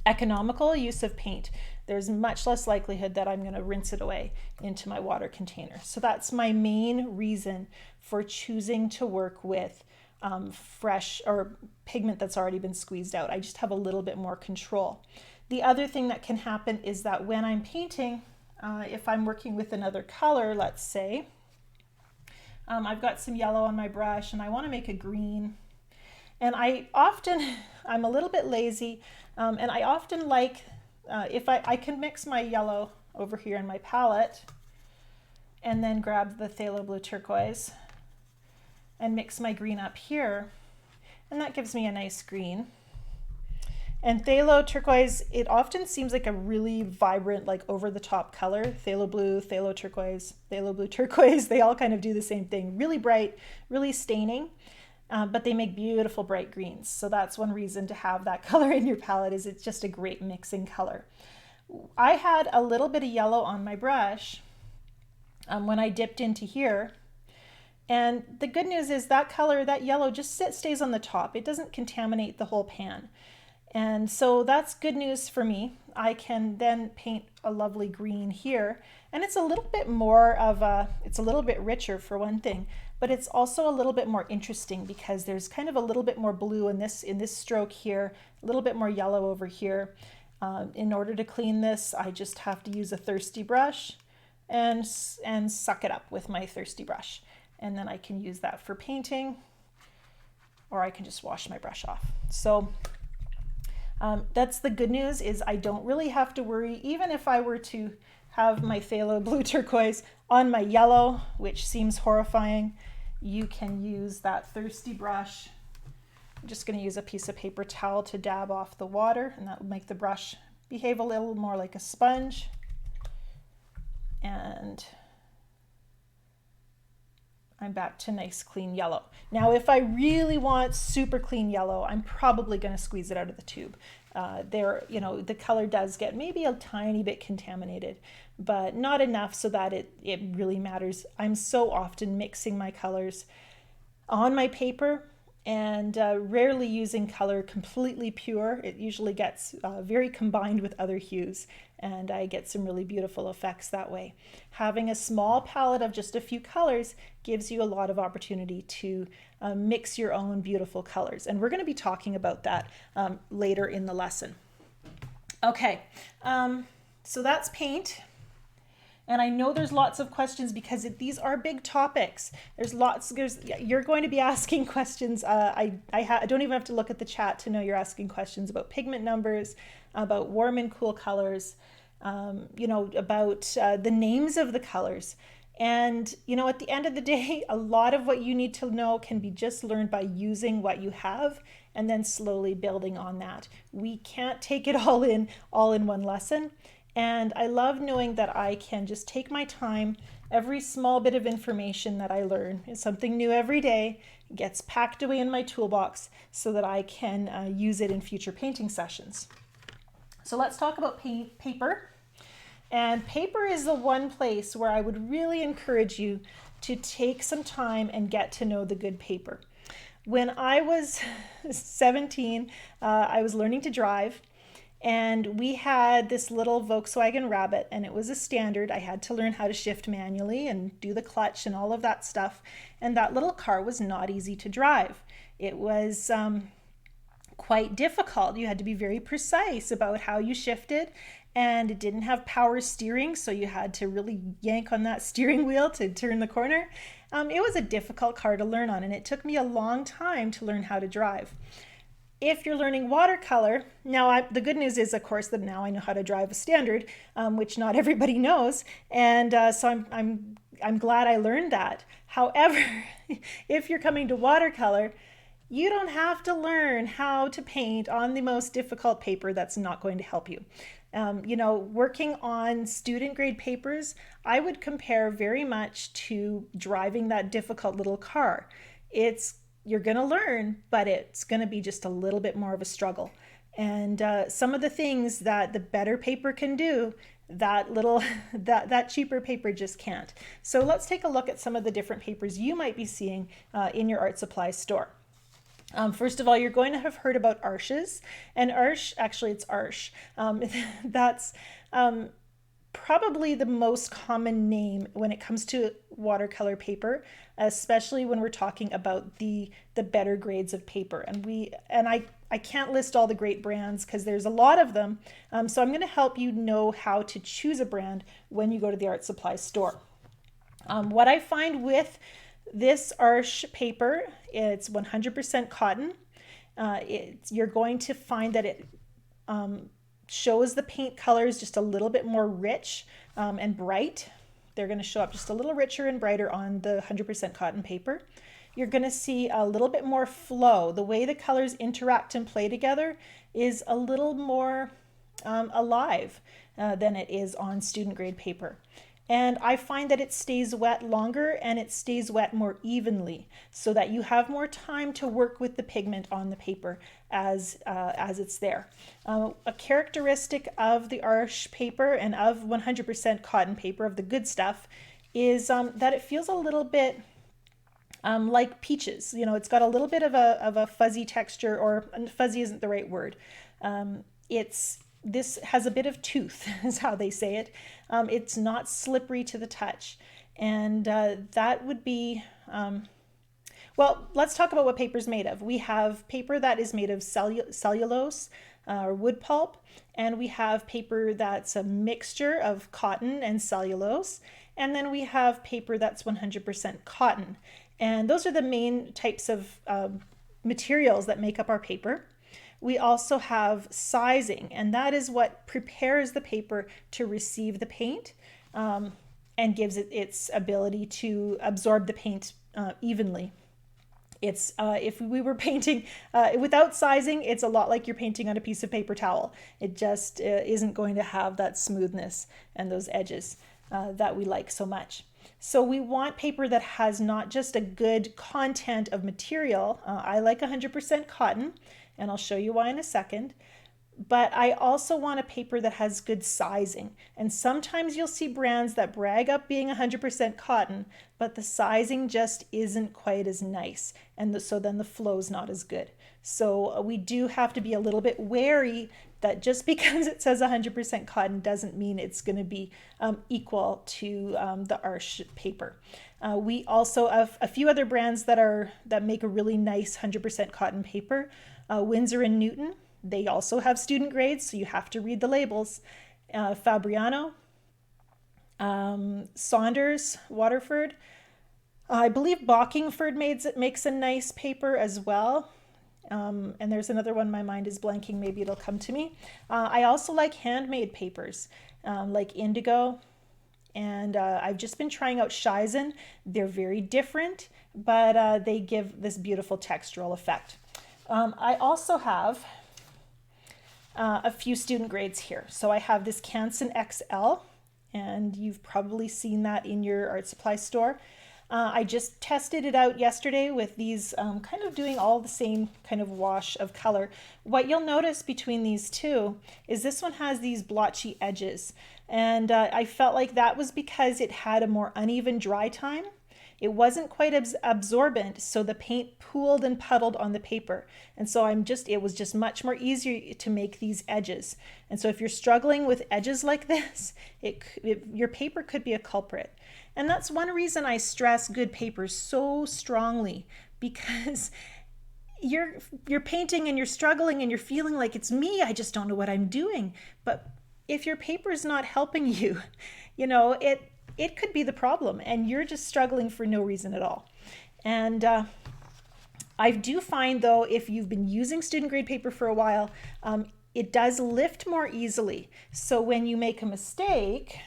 economical use of paint. There's much less likelihood that I'm going to rinse it away into my water container. So that's my main reason for choosing to work with fresh or pigment that's already been squeezed out. I just have a little bit more control. The other thing that can happen is that when I'm painting, if I'm working with another color, let's say, I've got some yellow on my brush and I want to make a green. And I'm a little bit lazy, and I often like, if I can mix my yellow over here in my palette and then grab the Phthalo Blue Turquoise and mix my green up here, and that gives me a nice green. And Phthalo Turquoise, it often seems like a really vibrant, like over-the-top color. Phthalo Blue, Phthalo Blue Turquoise, they all kind of do the same thing. Really bright, really staining, but they make beautiful bright greens. So that's one reason to have that color in your palette, is it's just a great mixing color. I had a little bit of yellow on my brush when I dipped into here, And the good news is that color, that yellow, just stays on the top. It doesn't contaminate the whole pan. And so that's good news for me. I can then paint a lovely green here. And it's a little bit more of a, it's a little bit richer for one thing, but it's also a little bit more interesting because there's kind of a little bit more blue in this stroke here, a little bit more yellow over here. In order to clean this, I just have to use a thirsty brush and suck it up with my thirsty brush. And then I can use that for painting, or I can just wash my brush off. So that's the good news, is I don't really have to worry. Even if I were to have my phthalo blue turquoise on my yellow, which seems horrifying, you can use that thirsty brush. I'm just going to use a piece of paper towel to dab off the water, and that will make the brush behave a little more like a sponge. And I'm back to nice clean yellow. Now, if I really want super clean yellow, I'm probably going to squeeze it out of the tube. You know, the color does get maybe a tiny bit contaminated, but not enough so that it really matters. I'm so often mixing my colors on my paper and rarely using color completely pure. It usually gets very combined with other hues, and I get some really beautiful effects that way. Having a small palette of just a few colors gives you a lot of opportunity to mix your own beautiful colors, and we're going to be talking about that later in the lesson. Okay, so that's paint. And I know there's lots of questions because these are big topics. You're going to be asking questions. I don't even have to look at the chat to know you're asking questions about pigment numbers, about warm and cool colors, you know, about the names of the colors. And, you know, at the end of the day, a lot of what you need to know can be just learned by using what you have and then slowly building on that. We can't take it all in one lesson. And I love knowing that I can just take my time. Every small bit of information that I learn is something new every day, gets packed away in my toolbox so that I can use it in future painting sessions. So let's talk about paper. And paper is the one place where I would really encourage you to take some time and get to know the good paper. When I was 17, I was learning to drive. And we had this little Volkswagen Rabbit, and it was a standard. I had to learn how to shift manually and do the clutch and all of that stuff. And that little car was not easy to drive. It was quite difficult. You had to be very precise about how you shifted, and it didn't have power steering, so you had to really yank on that steering wheel to turn the corner. It was a difficult car to learn on, and it took me a long time to learn how to drive. If you're learning watercolor, now the good news is, of course, that now I know how to drive a standard, which not everybody knows, and so I'm glad I learned that. However, if you're coming to watercolor, you don't have to learn how to paint on the most difficult paper. That's not going to help you. You know, working on student grade papers, I would compare very much to driving that difficult little car. You're going to learn, but it's going to be just a little bit more of a struggle. And some of the things that the better paper can do, that cheaper paper just can't. So let's take a look at some of the different papers you might be seeing in your art supply store. First of all, you're going to have heard about Arches, and actually it's Arche. That's probably the most common name when it comes to watercolor paper, especially when we're talking about the better grades of paper. And I can't list all the great brands because there's a lot of them. So I'm going to help you know how to choose a brand when you go to the art supply store. What I find with this Arche paper, it's 100% cotton. You're going to find that it shows the paint colors just a little bit more rich and bright. They're going to show up just a little richer and brighter on the 100% cotton paper. You're going to see a little bit more flow. The way the colors interact and play together is a little more alive than it is on student grade paper. And I find that it stays wet longer and it stays wet more evenly so that you have more time to work with the pigment on the paper as it's there. A characteristic of the Arche paper and of 100% cotton paper, of the good stuff, is that it feels a little bit like peaches. You know, it's got a little bit of a fuzzy texture, or fuzzy isn't the right word. This has a bit of tooth, is how they say it. It's not slippery to the touch. And that would be, well, let's talk about what paper's made of. We have paper that is made of cellulose or wood pulp, and we have paper that's a mixture of cotton and cellulose, and then we have paper that's 100% cotton. And those are the main types of materials that make up our paper. We also have sizing, and that is what prepares the paper to receive the paint and gives it its ability to absorb the paint evenly. It's if we were painting without sizing, it's a lot like you're painting on a piece of paper towel. It just isn't going to have that smoothness and those edges that we like so much. So we want paper that has not just a good content of material. I like 100% cotton, and I'll show you why in a second. But I also want a paper that has good sizing. And sometimes you'll see brands that brag up being 100% cotton, but the sizing just isn't quite as nice. And so then the flow's not as good. So we do have to be a little bit wary that just because it says 100% cotton doesn't mean it's going to be equal to the Arches paper. We also have a few other brands that make a really nice 100% cotton paper. Winsor & Newton. They also have student grades, so you have to read the labels. Fabriano, Saunders, Waterford. I believe Bockingford makes a nice paper as well. And there's another one, my mind is blanking, maybe it'll come to me. I also like handmade papers, like Indigo. And I've just been trying out Shizen. They're very different, but they give this beautiful textural effect. I also have a few student grades here. So I have this Canson XL, and you've probably seen that in your art supply store. I just tested it out yesterday with these kind of doing all the same kind of wash of color. What you'll notice between these two is this one has these blotchy edges, and I felt like that was because it had a more uneven dry time. It wasn't quite absorbent, so the paint pooled and puddled on the paper. And so it was just much more easier to make these edges. And so if you're struggling with edges like this, your paper could be a culprit. And that's one reason I stress good paper so strongly, because you're painting and you're struggling and you're feeling like it's me, I just don't know what I'm doing. But if your paper is not helping you, it could be the problem, and you're just struggling for no reason at all. And I do find, though, if you've been using student grade paper for a while, it does lift more easily. So when you make a mistake,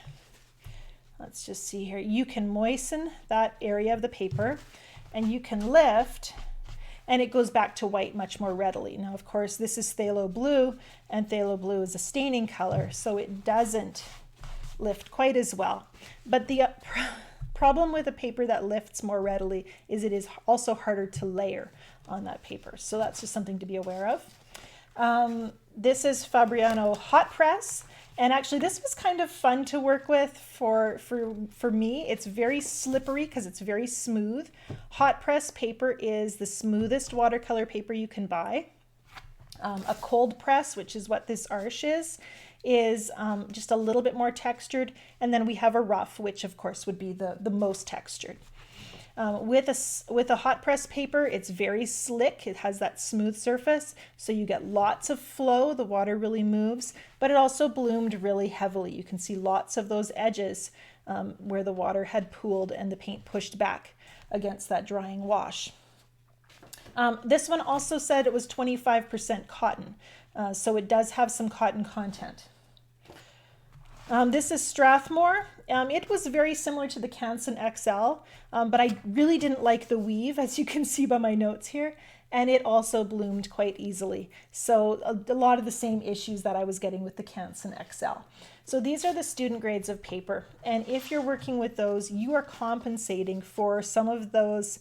let's just see here, you can moisten that area of the paper and you can lift, and it goes back to white much more readily. Now, of course, this is phthalo blue, and phthalo blue is a staining color, so it doesn't lift quite as well. But the problem with a paper that lifts more readily is it is also harder to layer on that paper. So that's just something to be aware of. This is Fabriano Hot Press. And actually this was kind of fun to work with for me. It's very slippery because it's very smooth. Hot press paper is the smoothest watercolor paper you can buy. A cold press, which is what this Arches is just a little bit more textured. And then we have a rough, which of course would be the most textured. With a hot press paper, it's very slick. It has that smooth surface, so you get lots of flow. The water really moves, but it also bloomed really heavily. You can see lots of those edges where the water had pooled and the paint pushed back against that drying wash. This one also said it was 25% cotton, so it does have some cotton content. This is Strathmore. It was very similar to the Canson XL, but I really didn't like the weave, as you can see by my notes here, and it also bloomed quite easily. So a lot of the same issues that I was getting with the Canson XL. So these are the student grades of paper, and if you're working with those, you are compensating for some of those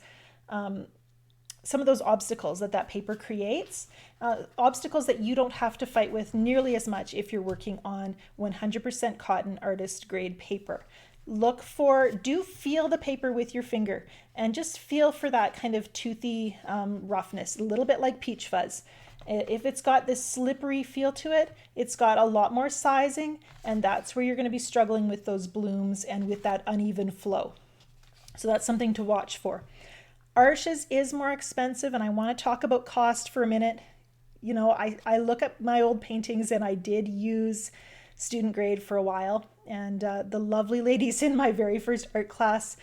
obstacles that paper creates, obstacles that you don't have to fight with nearly as much if you're working on 100% cotton artist grade paper. do feel the paper with your finger and just feel for that kind of toothy roughness, a little bit like peach fuzz. If it's got this slippery feel to it, it's got a lot more sizing, and that's where you're going to be struggling with those blooms and with that uneven flow. So that's something to watch for. Arches is more expensive, and I want to talk about cost for a minute. You know, I look at my old paintings, and I did use student grade for a while, and the lovely ladies in my very first art class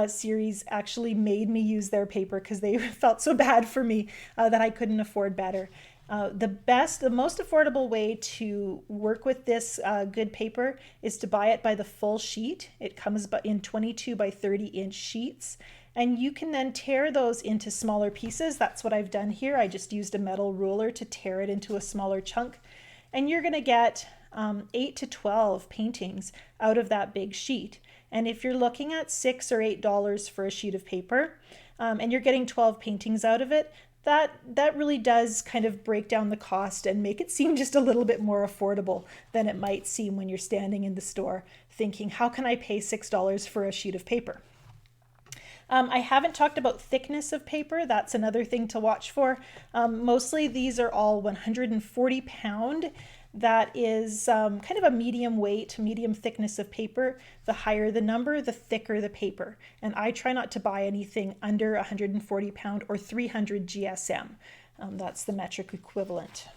series actually made me use their paper because they felt so bad for me that I couldn't afford better. The most affordable way to work with this good paper is to buy it by the full sheet. It comes in 22 by 30 inch sheets, and you can then tear those into smaller pieces. That's what I've done here. I just used a metal ruler to tear it into a smaller chunk, and you're going to get 8 to 12 paintings out of that big sheet. And if you're looking at $6 or $8 for a sheet of paper, and you're getting 12 paintings out of it, that really does kind of break down the cost and make it seem just a little bit more affordable than it might seem when you're standing in the store thinking, how can I pay $6 for a sheet of paper? I haven't talked about thickness of paper. That's another thing to watch for. Mostly these are all 140 pound. That is kind of a medium weight, medium thickness of paper. The higher the number, the thicker the paper. And I try not to buy anything under 140 pound or 300 GSM. That's the metric equivalent.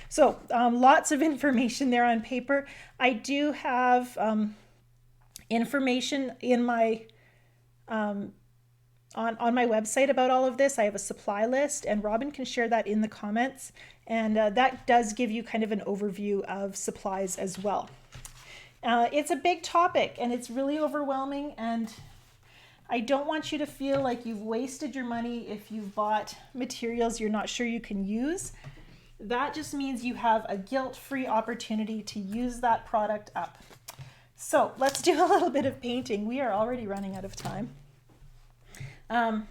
So lots of information there on paper. I do have information in my on my website about all of this. I have a supply list, and Robin can share that in the comments. And that does give you kind of an overview of supplies as well. It's a big topic, and it's really overwhelming, and I don't want you to feel like you've wasted your money if you've bought materials you're not sure you can use. That just means you have a guilt-free opportunity to use that product up. So let's do a little bit of painting. We are already running out of time. One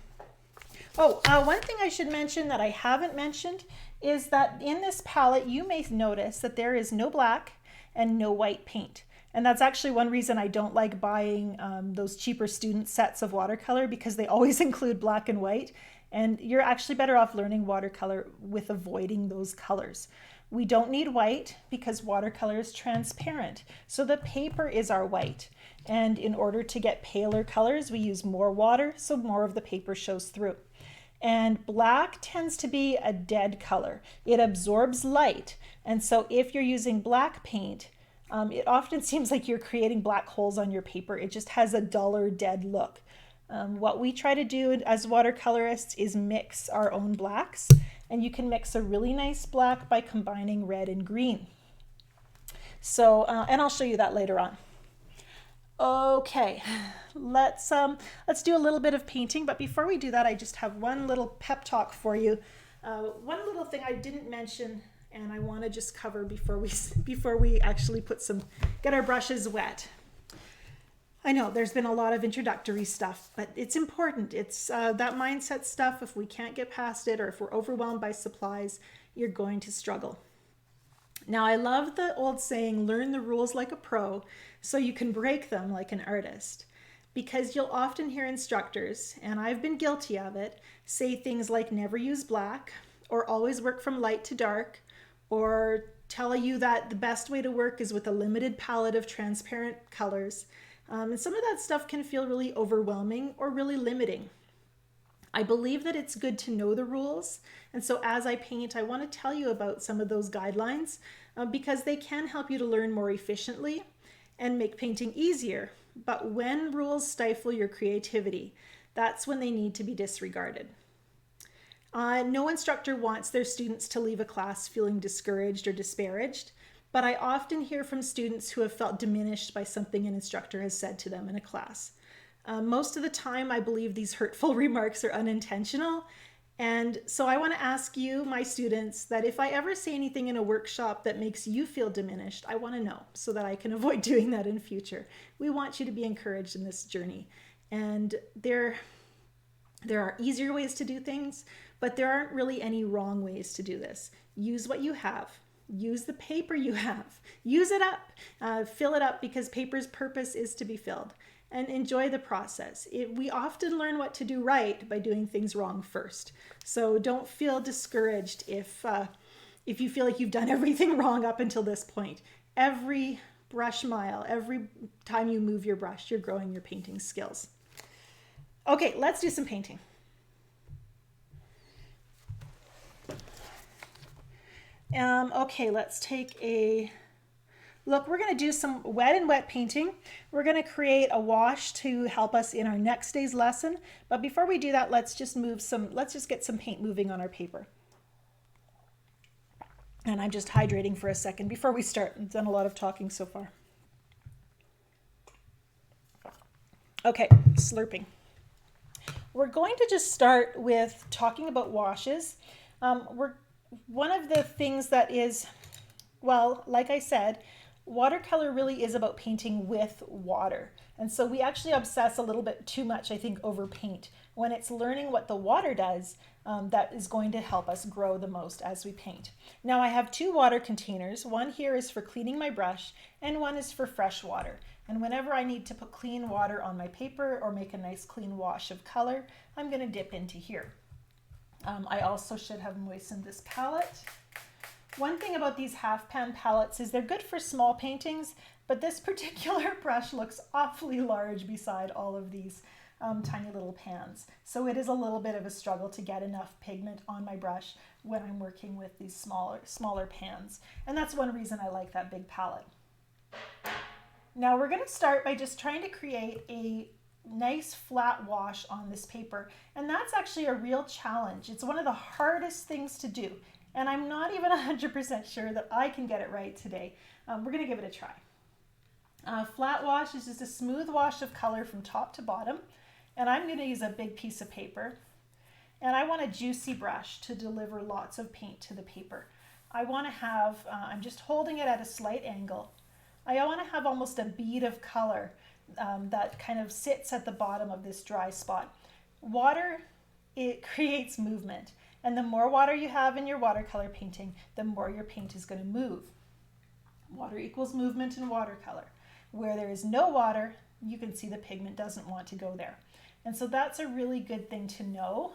thing I should mention that I haven't mentioned is that in this palette, you may notice that there is no black and no white paint. And that's actually one reason I don't like buying those cheaper student sets of watercolor, because they always include black and white. And you're actually better off learning watercolor with avoiding those colors. We don't need white because watercolor is transparent. So the paper is our white. And in order to get paler colors, we use more water, so more of the paper shows through. And black tends to be a dead color. It absorbs light. And so if you're using black paint, it often seems like you're creating black holes on your paper. It just has a duller, dead look. What we try to do as watercolorists is mix our own blacks. And you can mix a really nice black by combining red and green. So, and I'll show you that later on. Okay, let's do a little bit of painting, but before we do that, I just have one little pep talk for you. One little thing I didn't mention, and I want to just cover before we actually get our brushes wet. I know there's been a lot of introductory stuff, but it's important. It's that mindset stuff. If we can't get past it, or if we're overwhelmed by supplies, you're going to struggle. Now, I love the old saying, learn the rules like a pro so you can break them like an artist. Because you'll often hear instructors, and I've been guilty of it, say things like never use black, or always work from light to dark, or tell you that the best way to work is with a limited palette of transparent colors. And some of that stuff can feel really overwhelming or really limiting. I believe that it's good to know the rules. And so as I paint, I want to tell you about some of those guidelines because they can help you to learn more efficiently and make painting easier. But when rules stifle your creativity, that's when they need to be disregarded. No instructor wants their students to leave a class feeling discouraged or disparaged, but I often hear from students who have felt diminished by something an instructor has said to them in a class. Most of the time, I believe these hurtful remarks are unintentional. And so I want to ask you, my students, that if I ever say anything in a workshop that makes you feel diminished, I want to know so that I can avoid doing that in future. We want you to be encouraged in this journey. And there are easier ways to do things, but there aren't really any wrong ways to do this. Use what you have. Use the paper you have. Use it up. Fill it up, because paper's purpose is to be filled. And enjoy the process. We often learn what to do right by doing things wrong first. So don't feel discouraged if you feel like you've done everything wrong up until this point. Every brush mile, every time you move your brush, you're growing your painting skills. Okay, let's do some painting. Okay, let's take a look. We're going to do some wet and wet painting. We're going to create a wash to help us in our next day's lesson. But before we do that, let's just get some paint moving on our paper. And I'm just hydrating for a second before we start. I've done a lot of talking so far. Okay, slurping. We're going to just start with talking about washes. One of the things that is, well, like I said, watercolor really is about painting with water. And so we actually obsess a little bit too much, I think, over paint, when it's learning what the water does that is going to help us grow the most as we paint. Now I have 2 water containers. One here is for cleaning my brush, and one is for fresh water. And whenever I need to put clean water on my paper or make a nice clean wash of color, I'm going to dip into here. I also should have moistened this palette. One thing about these half pan palettes is they're good for small paintings, but this particular brush looks awfully large beside all of these tiny little pans. So it is a little bit of a struggle to get enough pigment on my brush when I'm working with these smaller pans. And that's one reason I like that big palette. Now we're going to start by just trying to create a nice flat wash on this paper, and that's actually a real challenge. It's one of the hardest things to do, and I'm not even 100% sure that I can get it right today. We're going to give it a try. Flat wash is just a smooth wash of color from top to bottom, and I'm going to use a big piece of paper, and I want a juicy brush to deliver lots of paint to the paper. I want to have, I'm just holding it at a slight angle. I want to have almost a bead of color that kind of sits at the bottom of this dry spot. Water, it creates movement, and the more water you have in your watercolor painting, the more your paint is going to move. Water equals movement in watercolor. Where there is no water, you can see the pigment doesn't want to go there. And so that's a really good thing to know.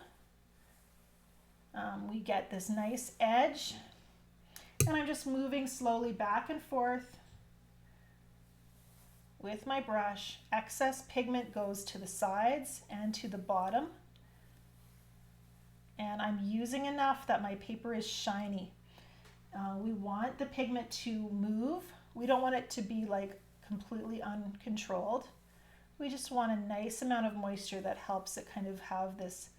We get this nice edge, and I'm just moving slowly back and forth with my brush. Excess pigment goes to the sides and to the bottom. And I'm using enough that my paper is shiny. We want the pigment to move. We don't want it to be like completely uncontrolled. We just want a nice amount of moisture that helps it kind of have this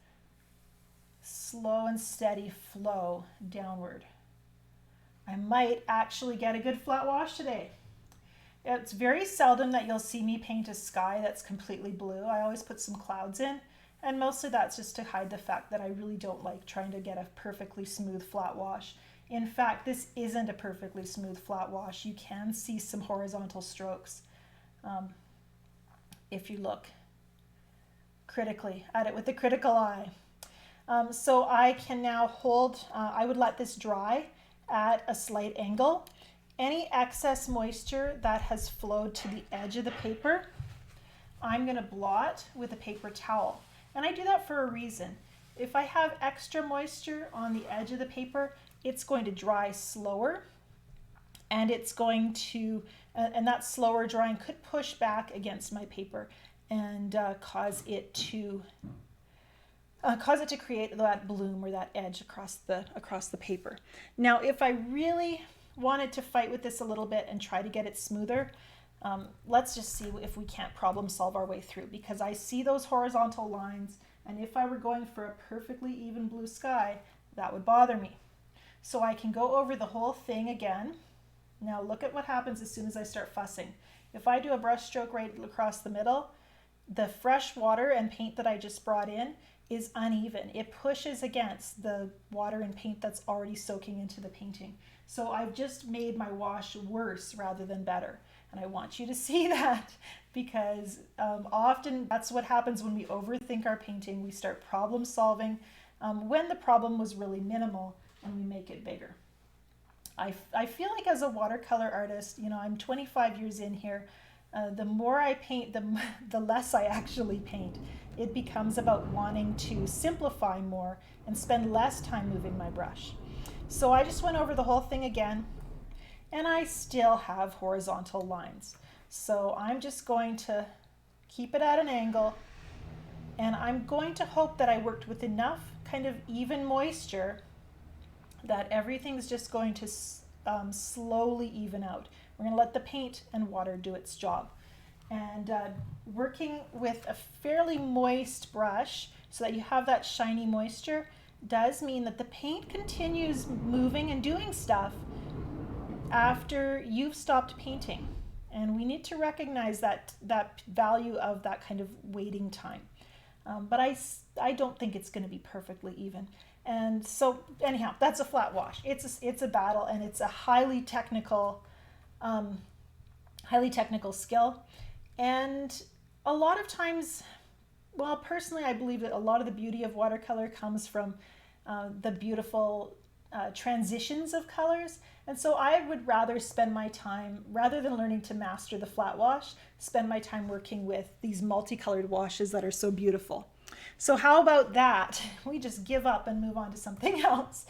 slow and steady flow downward. I might actually get a good flat wash today. It's very seldom that you'll see me paint a sky that's completely blue. I always put some clouds in, and mostly that's just to hide the fact that I really don't like trying to get a perfectly smooth flat wash. In fact, this isn't a perfectly smooth flat wash. You can see some horizontal strokes if you look critically at it with a critical eye. So I can now hold, I would let this dry at a slight angle. Any excess moisture that has flowed to the edge of the paper, I'm going to blot with a paper towel. And I do that for a reason. If I have extra moisture on the edge of the paper, it's going to dry slower, and it's going to, and that slower drying could push back against my paper and cause it to create that bloom or that edge across the paper. Now, if I really wanted to fight with this a little bit and try to get it smoother, let's just see if we can't problem solve our way through, because I see those horizontal lines, and if I were going for a perfectly even blue sky, that would bother me. So I can go over the whole thing again. Now look at what happens as soon as I start fussing. If I do a brush stroke right across the middle, the fresh water and paint that I just brought in is uneven. It pushes against the water and paint that's already soaking into the painting. So I've just made my wash worse rather than better. And I want you to see that, because often that's what happens when we overthink our painting. We start problem solving when the problem was really minimal, and we make it bigger. I feel like as a watercolor artist, you know, I'm 25 years in here. The more I paint, the less I actually paint. It becomes about wanting to simplify more and spend less time moving my brush. So I just went over the whole thing again, and I still have horizontal lines. So I'm just going to keep it at an angle, and I'm going to hope that I worked with enough kind of even moisture that everything's just going to slowly even out. We're going to let the paint and water do its job. And working with a fairly moist brush so that you have that shiny moisture does mean that the paint continues moving and doing stuff after you've stopped painting. And we need to recognize that value of that kind of waiting time. But I don't think it's going to be perfectly even. And so anyhow, that's a flat wash. It's a battle, and it's a highly technical skill. And a lot of times, well, personally, I believe that a lot of the beauty of watercolor comes from the beautiful transitions of colors. And so I would rather spend my time, rather than learning to master the flat wash, spend my time working with these multicolored washes that are so beautiful. So how about that? We just give up and move on to something else,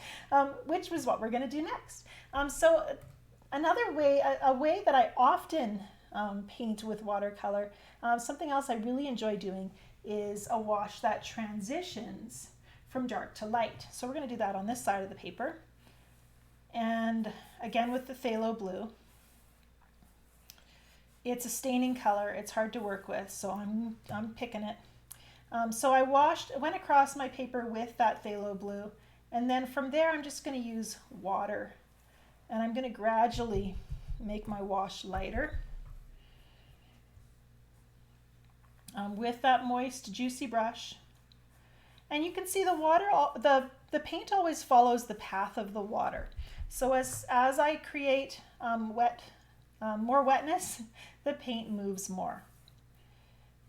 which was what we're going to do next. So another way, a way that I often paint with watercolor, something else I really enjoy doing is a wash that transitions from dark to light. So we're going to do that on this side of the paper. And again with the phthalo blue. It's a staining color. It's hard to work with, so I'm picking it. So I went across my paper with that phthalo blue, and then from there I'm just going to use water, and I'm going to gradually make my wash lighter with that moist, juicy brush. And you can see the water, the paint always follows the path of the water. So as I create more wetness, the paint moves more.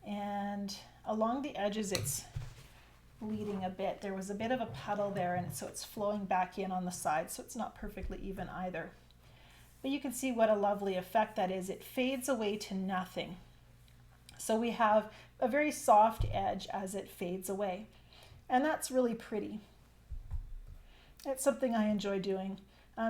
And along the edges, it's bleeding a bit. There was a bit of a puddle there, and so it's flowing back in on the side, so it's not perfectly even either. But you can see what a lovely effect that is. It fades away to nothing. So we have a very soft edge as it fades away. And that's really pretty. It's something I enjoy doing.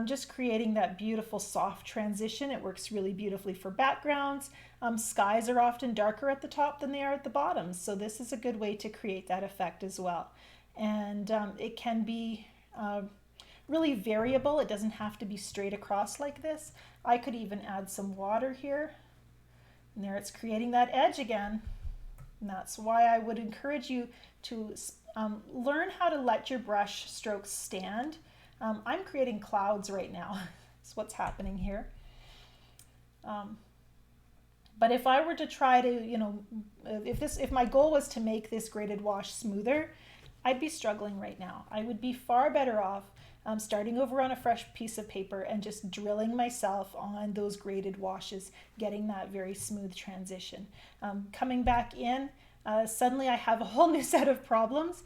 Just creating that beautiful soft transition. It works really beautifully for backgrounds. Skies are often darker at the top than they are at the bottom, so this is a good way to create that effect as well. And it can be really variable. It doesn't have to be straight across like this. I could even add some water here. And there it's creating that edge again. And that's why I would encourage you to learn how to let your brush strokes stand. I'm creating clouds right now. That's what's happening here. But if I were to try to, you know, if my goal was to make this graded wash smoother, I'd be struggling right now. I would be far better off starting over on a fresh piece of paper and just drilling myself on those graded washes, getting that very smooth transition. Coming back in, suddenly I have a whole new set of problems.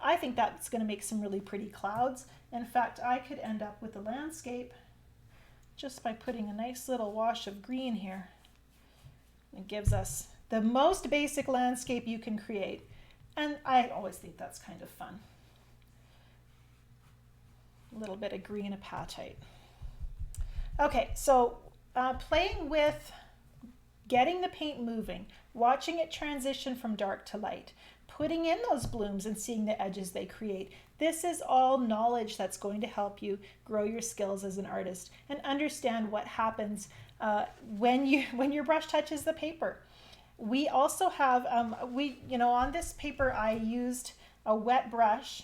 I think that's going to make some really pretty clouds. In fact, I could end up with a landscape just by putting a nice little wash of green here. It gives us the most basic landscape you can create. And I always think that's kind of fun. A little bit of green apatite. Okay, so playing with getting the paint moving, watching it transition from dark to light, putting in those blooms and seeing the edges they create. This is all knowledge that's going to help you grow your skills as an artist and understand what happens when your brush touches the paper. We also have, on this paper I used a wet brush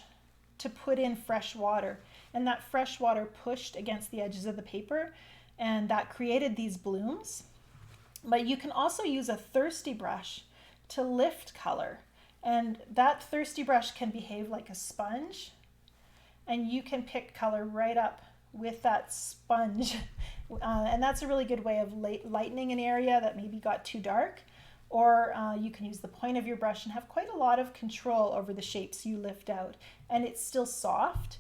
to put in fresh water, and that fresh water pushed against the edges of the paper, and that created these blooms. But you can also use a thirsty brush to lift color, and that thirsty brush can behave like a sponge, and you can pick color right up with that sponge. And that's a really good way of lightening an area that maybe got too dark. Or you can use the point of your brush and have quite a lot of control over the shapes you lift out. And it's still soft,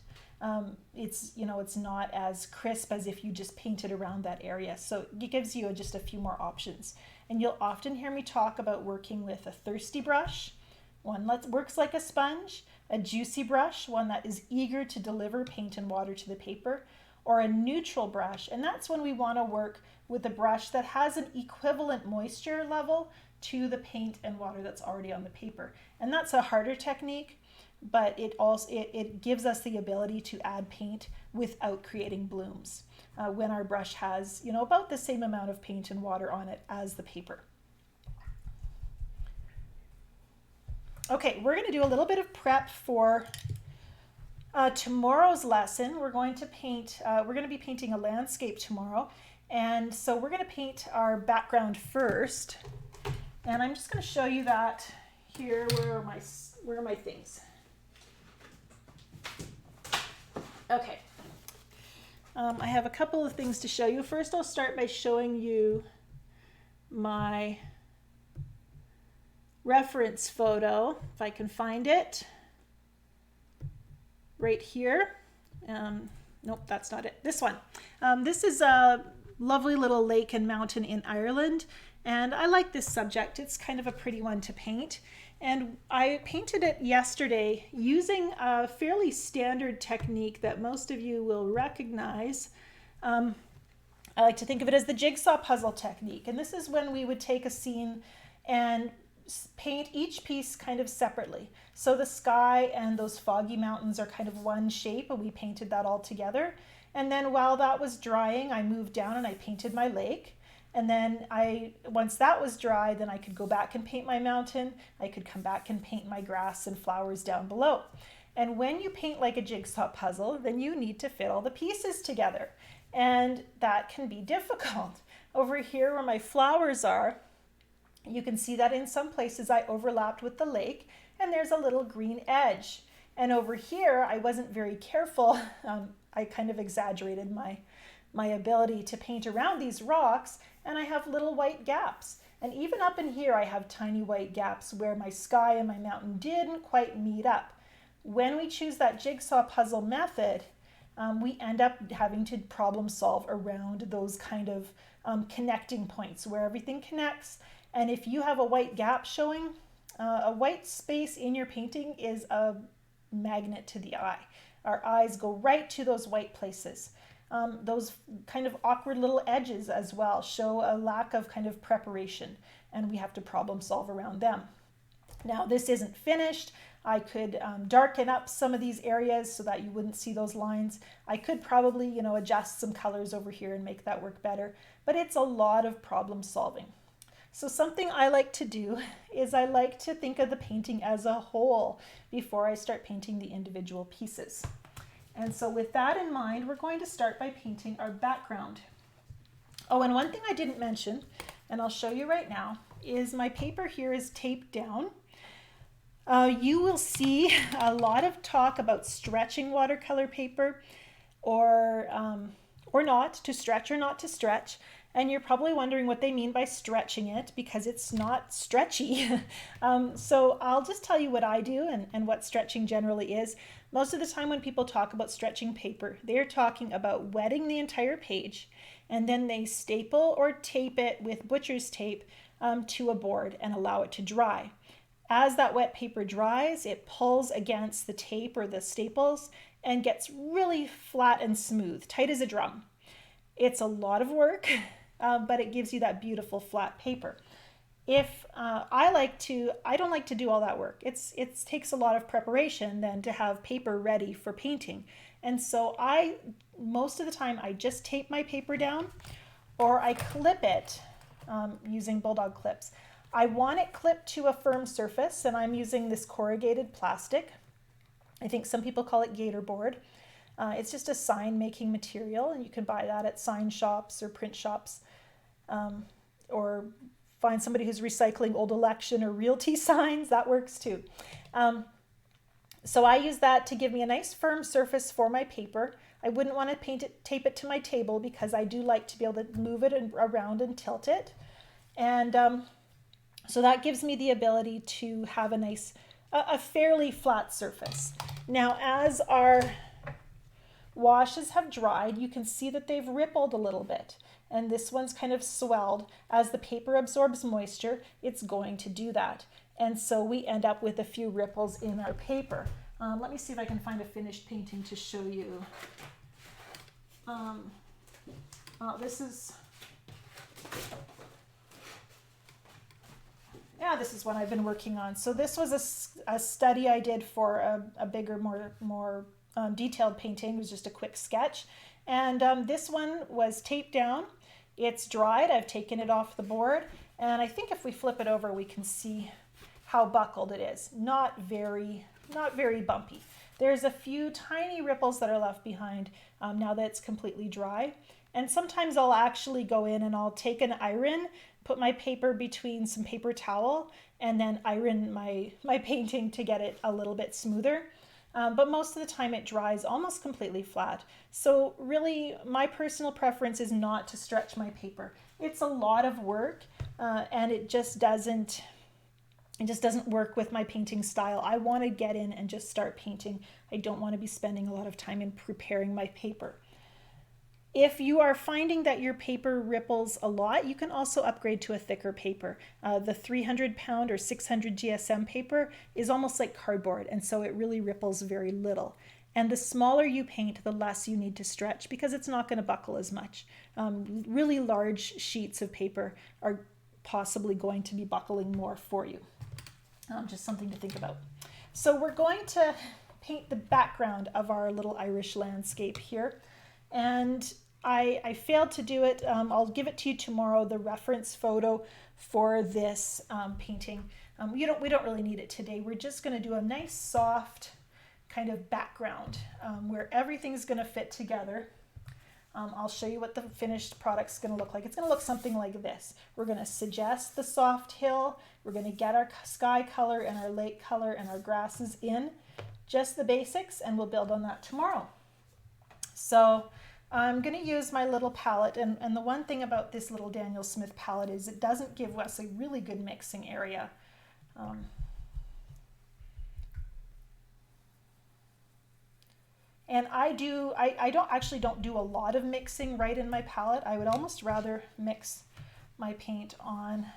it's, you know, it's not as crisp as if you just painted around that area. So it gives you just a few more options. And you'll often hear me talk about working with a thirsty brush, one that works like a sponge, a juicy brush, one that is eager to deliver paint and water to the paper, or a neutral brush. And that's when we want to work with a brush that has an equivalent moisture level to the paint and water that's already on the paper. And that's a harder technique, but it gives us the ability to add paint without creating blooms when our brush has, you know, about the same amount of paint and water on it as the paper. Okay, we're going to do a little bit of prep for tomorrow's lesson. We're going to be painting a landscape tomorrow. And so we're going to paint our background first. And I'm just going to show you that here. Where are my things? Okay. I have a couple of things to show you. First, I'll start by showing you my reference photo, if I can find it. Right here. Nope, that's not it. This one. This is a lovely little lake and mountain in Ireland, and I like this subject. It's kind of a pretty one to paint. And I painted it yesterday using a fairly standard technique that most of you will recognize. I like to think of it as the jigsaw puzzle technique. And this is when we would take a scene and paint each piece kind of separately. So the sky and those foggy mountains are kind of one shape, and we painted that all together. And then while that was drying, I moved down and I painted my lake. And then once that was dry, then I could go back and paint my mountain. I could come back and paint my grass and flowers down below. And when you paint like a jigsaw puzzle, then you need to fit all the pieces together. And that can be difficult. Over here where my flowers are, you can see that in some places I overlapped with the lake, and there's a little green edge. And over here, I wasn't very careful. I kind of exaggerated my ability to paint around these rocks, and I have little white gaps. And even up in here, I have tiny white gaps where my sky and my mountain didn't quite meet up. When we choose that jigsaw puzzle method, we end up having to problem solve around those kind of connecting points where everything connects. And if you have a white gap showing, a white space in your painting is a magnet to the eye. Our eyes go right to those white places. Those kind of awkward little edges as well show a lack of kind of preparation, and we have to problem solve around them. Now, this isn't finished. I could darken up some of these areas so that you wouldn't see those lines. I could probably, you know, adjust some colors over here and make that work better, but it's a lot of problem solving. So something I like to do is I like to think of the painting as a whole before I start painting the individual pieces. And so with that in mind, we're going to start by painting our background. Oh, and one thing I didn't mention, and I'll show you right now, is my paper here is taped down. You will see a lot of talk about stretching watercolor paper or not, to stretch or not to stretch. And you're probably wondering what they mean by stretching it, because it's not stretchy. So I'll just tell you what I do and what stretching generally is. Most of the time when people talk about stretching paper, they're talking about wetting the entire page, and then they staple or tape it with butcher's tape to a board and allow it to dry. As that wet paper dries, it pulls against the tape or the staples and gets really flat and smooth, tight as a drum. It's a lot of work, but it gives you that beautiful flat paper. I don't like to do all that work. It takes a lot of preparation then to have paper ready for painting. And so most of the time I just tape my paper down, or I clip it using bulldog clips. I want it clipped to a firm surface, and I'm using this corrugated plastic. I think some people call it gator board. It's just a sign making material, and you can buy that at sign shops or print shops, or find somebody who's recycling old election or realty signs. That works too. So I use that to give me a nice firm surface for my paper. I wouldn't want to tape it to my table, because I do like to be able to move it around and tilt it. And so that gives me the ability to have a fairly flat surface. Now, as our washes have dried, you can see that they've rippled a little bit. And this one's kind of swelled. As the paper absorbs moisture, it's going to do that. And so we end up with a few ripples in our paper. Let me see if I can find a finished painting to show you. This is one I've been working on. So this was a study I did for a bigger, more detailed painting. It was just a quick sketch. And this one was taped down. It's dried. I've taken it off the board. And I think if we flip it over, we can see how buckled it is. Not very bumpy. There's a few tiny ripples that are left behind now that it's completely dry. And sometimes I'll actually go in and I'll take an iron, put my paper between some paper towel, and then iron my painting to get it a little bit smoother. But most of the time it dries almost completely flat. So really my personal preference is not to stretch my paper. It's a lot of work and it just doesn't work with my painting style. I want to get in and just start painting. I don't want to be spending a lot of time in preparing my paper. If you are finding that your paper ripples a lot, you can also upgrade to a thicker paper. The 300 pound or 600 GSM paper is almost like cardboard, and so it really ripples very little. And the smaller you paint, the less you need to stretch because it's not going to buckle as much. Really large sheets of paper are possibly going to be buckling more for you. Just something to think about. So we're going to paint the background of our little Irish landscape here. And I failed to do it. I'll give it to you tomorrow, the reference photo for this painting. We don't really need it today. We're just going to do a nice soft kind of background where everything's going to fit together. I'll show you what the finished product's going to look like. It's going to look something like this. We're going to suggest the soft hill. We're going to get our sky color and our lake color and our grasses in, just the basics, and we'll build on that tomorrow. So I'm going to use my little palette, and the one thing about this little Daniel Smith palette is it doesn't give us a really good mixing area. And I don't do a lot of mixing right in my palette. I would almost rather mix my paint on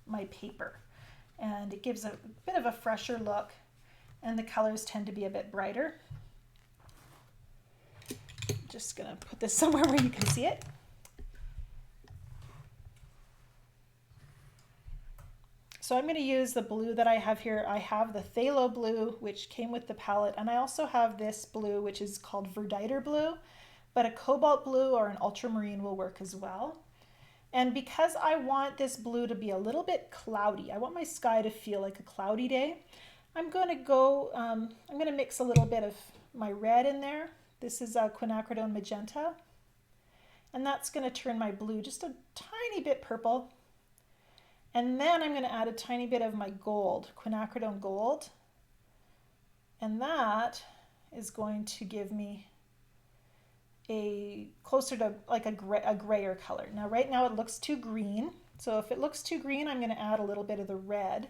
my paper. And it gives a bit of a fresher look, and the colors tend to be a bit brighter. Just gonna put this somewhere where you can see it. So I'm going to use the blue that I have here. I have the phthalo blue, which came with the palette, and I also have this blue, which is called verditer blue, but a cobalt blue or an ultramarine will work as well. And because I want this blue to be a little bit cloudy, I want my sky to feel like a cloudy day, I'm going to mix a little bit of my red in there. This is quinacridone magenta, and that's going to turn my blue just a tiny bit purple. And then I'm going to add a tiny bit of my gold, quinacridone gold. And that is going to give me a closer to like a grayer color. Now right now it looks too green. So if it looks too green, I'm going to add a little bit of the red,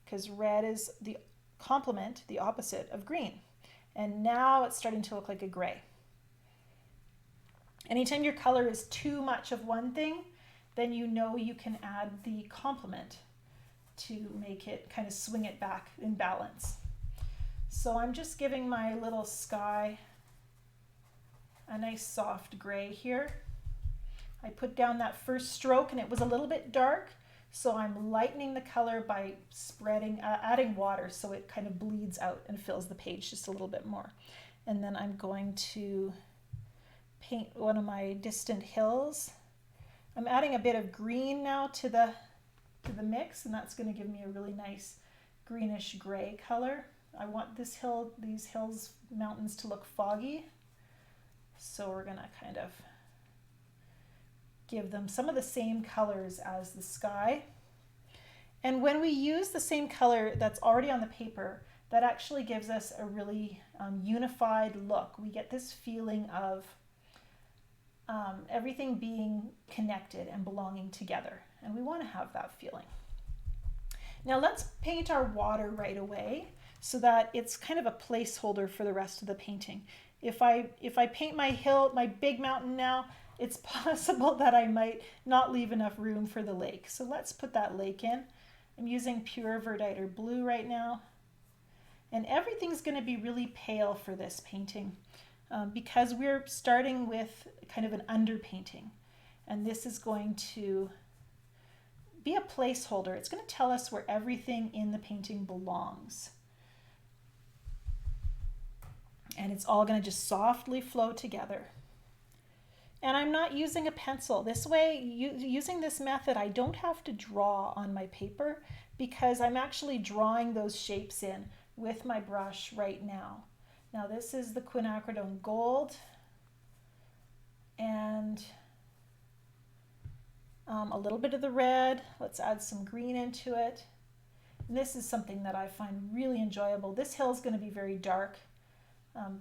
because red is the complement, the opposite of green. And now it's starting to look like a gray. Anytime your color is too much of one thing, then you know you can add the complement to make it kind of swing it back in balance. So I'm just giving my little sky a nice soft gray here. I put down that first stroke and it was a little bit dark, so I'm lightening the color by adding water so it kind of bleeds out and fills the page just a little bit more. And then I'm going to paint one of my distant hills. I'm adding a bit of green now to the mix, and that's going to give me a really nice greenish gray color. I want these mountains to look foggy, so we're going to kind of give them some of the same colors as the sky. And when we use the same color that's already on the paper, that actually gives us a really unified look. We get this feeling of everything being connected and belonging together, and we want to have that feeling. Now let's paint our water right away so that it's kind of a placeholder for the rest of the painting. if I paint my hill, my big mountain now, it's possible that I might not leave enough room for the lake. So let's put that lake in. I'm using pure verditer blue right now. And everything's going to be really pale for this painting because we're starting with kind of an underpainting. And this is going to be a placeholder. It's going to tell us where everything in the painting belongs. And it's all going to just softly flow together. And I'm not using a pencil. This way, using this method, I don't have to draw on my paper because I'm actually drawing those shapes in with my brush right now. Now this is the quinacridone gold and a little bit of the red. Let's add some green into it. And this is something that I find really enjoyable. This hill is going to be very dark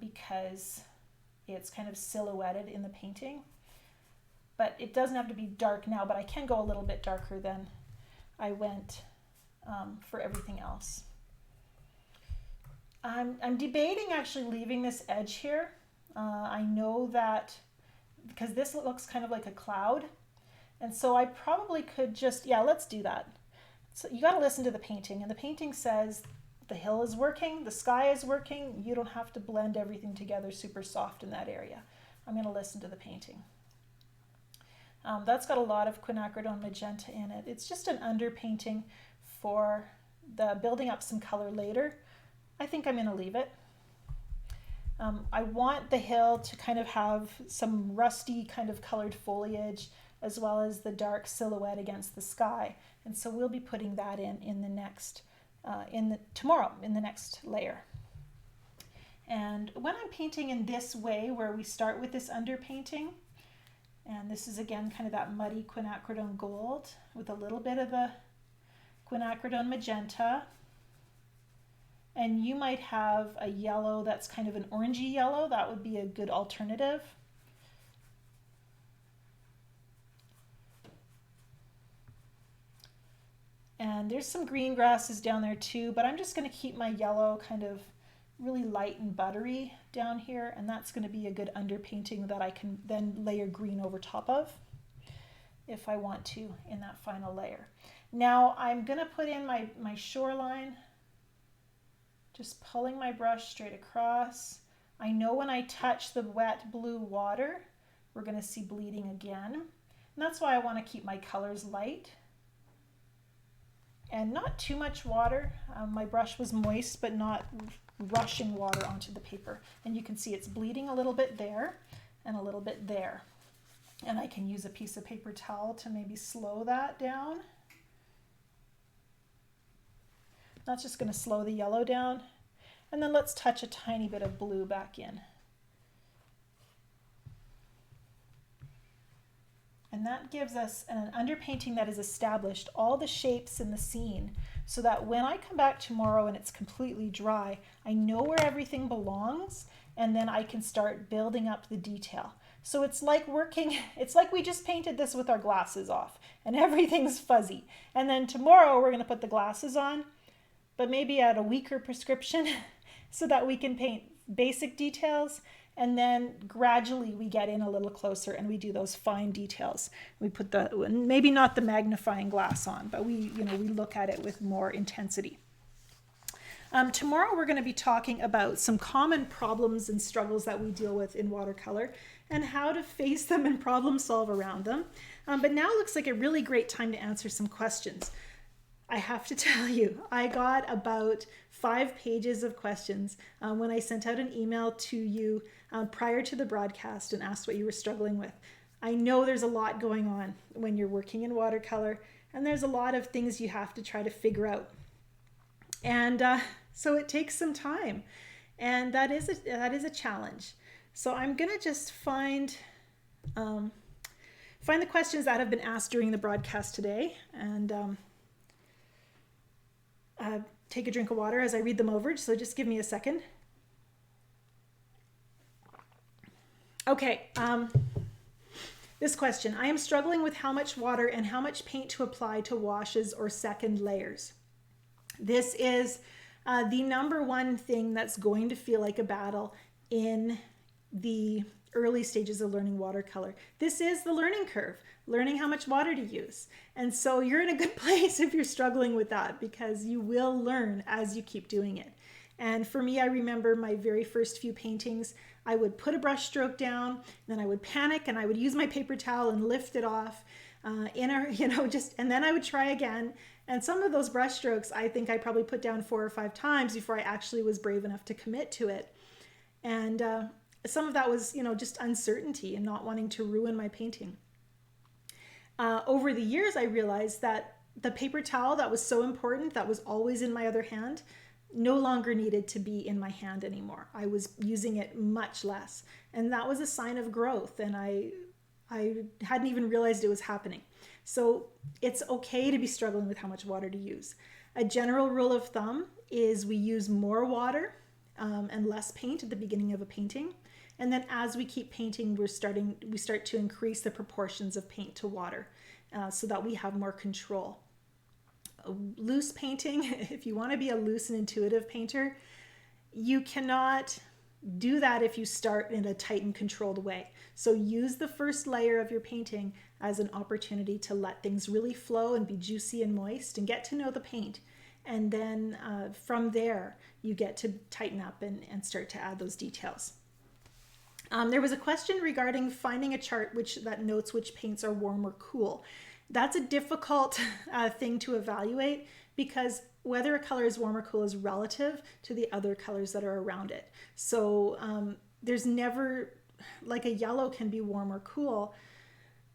because it's kind of silhouetted in the painting. But it doesn't have to be dark now, but I can go a little bit darker than I went for everything else. I'm debating actually leaving this edge here. I know that because this looks kind of like a cloud. And so I probably could just, yeah, let's do that. So you got to listen to the painting. And the painting says the hill is working, the sky is working. You don't have to blend everything together super soft in that area. I'm going to listen to the painting. That's got a lot of quinacridone magenta in it. It's just an underpainting for the building up some color later. I think I'm going to leave it. I want the hill to kind of have some rusty kind of colored foliage as well as the dark silhouette against the sky. And so we'll be putting that in the next, tomorrow in the next layer. And when I'm painting in this way, where we start with this underpainting, and this is again kind of that muddy quinacridone gold with a little bit of the quinacridone magenta. And you might have a yellow that's kind of an orangey yellow. That would be a good alternative. And there's some green grasses down there too, but I'm just going to keep my yellow kind of really light and buttery down here, and that's going to be a good underpainting that I can then layer green over top of if I want to in that final layer. Now I'm going to put in my shoreline, just pulling my brush straight across. I know when I touch the wet blue water, we're going to see bleeding again. And that's why I want to keep my colors light. And not too much water. My brush was moist, but not rushing water onto the paper. And you can see it's bleeding a little bit there and a little bit there. And I can use a piece of paper towel to maybe slow that down. That's just going to slow the yellow down. And then let's touch a tiny bit of blue back in. And that gives us an underpainting that has established all the shapes in the scene so that when I come back tomorrow and it's completely dry, I know where everything belongs, and then I can start building up the detail. So it's like it's like we just painted this with our glasses off and everything's fuzzy. And then tomorrow we're going to put the glasses on, but maybe at a weaker prescription so that we can paint basic details. And then gradually we get in a little closer and we do those fine details. We put maybe not the magnifying glass on, but we look at it with more intensity. Tomorrow we're going to be talking about some common problems and struggles that we deal with in watercolor and how to face them and problem solve around them. But now looks like a really great time to answer some questions. I have to tell you, I got about 5 pages of questions when I sent out an email to you prior to the broadcast and asked what you were struggling with. I know there's a lot going on when you're working in watercolor, and there's a lot of things you have to try to figure out. And so it takes some time, and that is a challenge. So I'm gonna just find the questions that have been asked during the broadcast today, and take a drink of water as I read them over, so just give me a second. Okay, this question. I am struggling with how much water and how much paint to apply to washes or second layers. This is the number one thing that's going to feel like a battle in the early stages of learning watercolor. This is the learning curve, learning how much water to use. And so you're in a good place if you're struggling with that, because you will learn as you keep doing it. And for me, I remember my very first few paintings, I would put a brush stroke down, then I would panic and I would use my paper towel and lift it off and then I would try again. And some of those brush strokes, I think I probably put down 4 or 5 times before I actually was brave enough to commit to it. And some of that was, just uncertainty and not wanting to ruin my painting. Over the years, I realized that the paper towel that was so important, that was always in my other hand, no longer needed to be in my hand anymore. I was using it much less. And that was a sign of growth. And I hadn't even realized it was happening. So it's okay to be struggling with how much water to use. A general rule of thumb is we use more water and less paint at the beginning of a painting. And then as we keep painting, we start to increase the proportions of paint to water so that we have more control. Loose painting, if you want to be a loose and intuitive painter, you cannot do that if you start in a tight and controlled way. So use the first layer of your painting as an opportunity to let things really flow and be juicy and moist and get to know the paint. And then from there, you get to tighten up and start to add those details. There was a question regarding finding a chart that notes which paints are warm or cool. That's a difficult thing to evaluate, because whether a color is warm or cool is relative to the other colors that are around it. So there's never, like, a yellow can be warm or cool,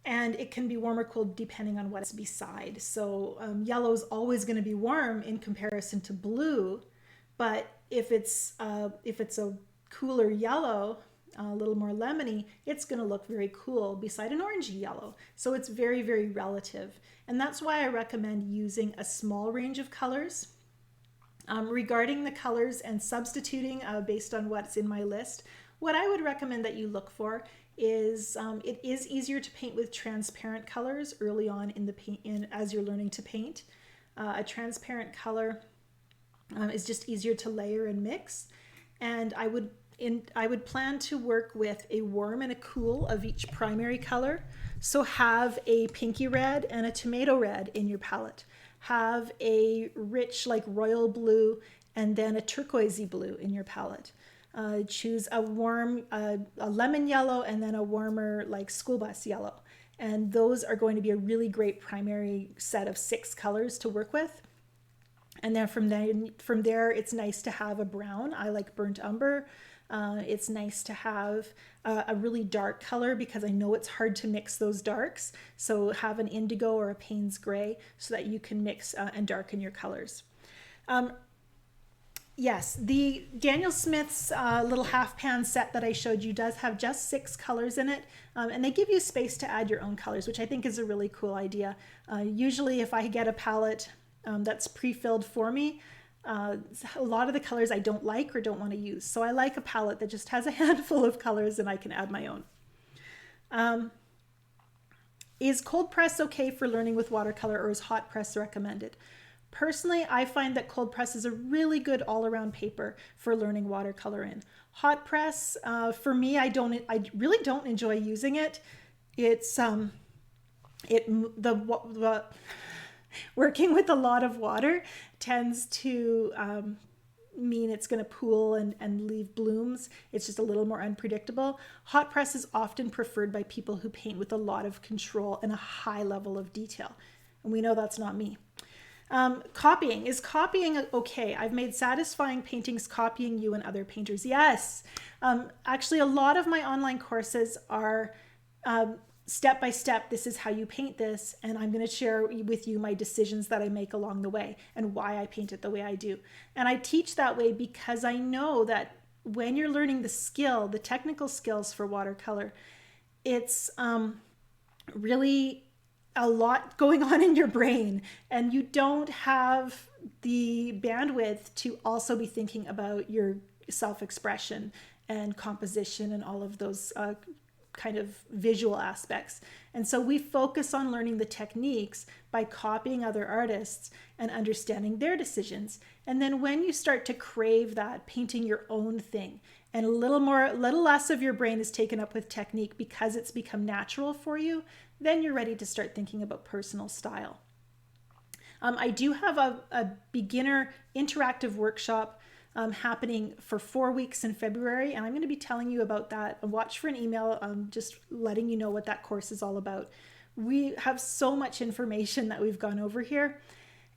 and it can be warm or cool depending on what's beside. So yellow is always going to be warm in comparison to blue, but if it's a cooler yellow, a little more lemony, it's going to look very cool beside an orangey yellow. So it's very, very relative. And that's why I recommend using a small range of colors. Regarding the colors and substituting based on what's in my list, what I would recommend that you look for is it is easier to paint with transparent colors early on in the paint as you're learning to paint. A transparent color is just easier to layer and mix. And I would plan to work with a warm and a cool of each primary color. So have a pinky red and a tomato red in your palette. Have a rich, like, royal blue and then a turquoisey blue in your palette. Choose a warm, a lemon yellow and then a warmer, like, school bus yellow. And those are going to be a really great primary set of 6 colors to work with. And then from there, it's nice to have a brown. I like burnt umber. It's nice to have a really dark color, because I know it's hard to mix those darks. So have an indigo or a Payne's gray so that you can mix and darken your colors. Yes, the Daniel Smith's little half pan set that I showed you does have just 6 colors in it. And they give you space to add your own colors, which I think is a really cool idea. Usually if I get a palette that's pre-filled for me, a lot of the colors I don't like or don't want to use. So I like a palette that just has a handful of colors and I can add my own. Is cold press okay for learning with watercolor, or is hot press recommended? Personally, I find that cold press is a really good all-around paper for learning watercolor in. Hot press, for me, I really don't enjoy using it. It's working with a lot of water tends to mean it's going to pool and leave blooms. It's just a little more unpredictable. Hot press is often preferred by people who paint with a lot of control and a high level of detail. And we know that's not me. Copying. Is copying okay? I've made satisfying paintings copying you and other painters. Yes. Actually, a lot of my online courses are step by step. This is how you paint this, and I'm going to share with you my decisions that I make along the way and why I paint it the way I do. And I teach that way because I know that when you're learning the technical skills for watercolor, it's really a lot going on in your brain, and you don't have the bandwidth to also be thinking about your self-expression and composition and all of those kind of visual aspects. And so we focus on learning the techniques by copying other artists and understanding their decisions. And then when you start to crave that, painting your own thing and a little less of your brain is taken up with technique because it's become natural for you, then you're ready to start thinking about personal style. I do have a beginner interactive workshop happening for 4 weeks in February, and I'm going to be telling you about that. Watch for an email just letting you know what that course is all about. We have so much information that we've gone over here,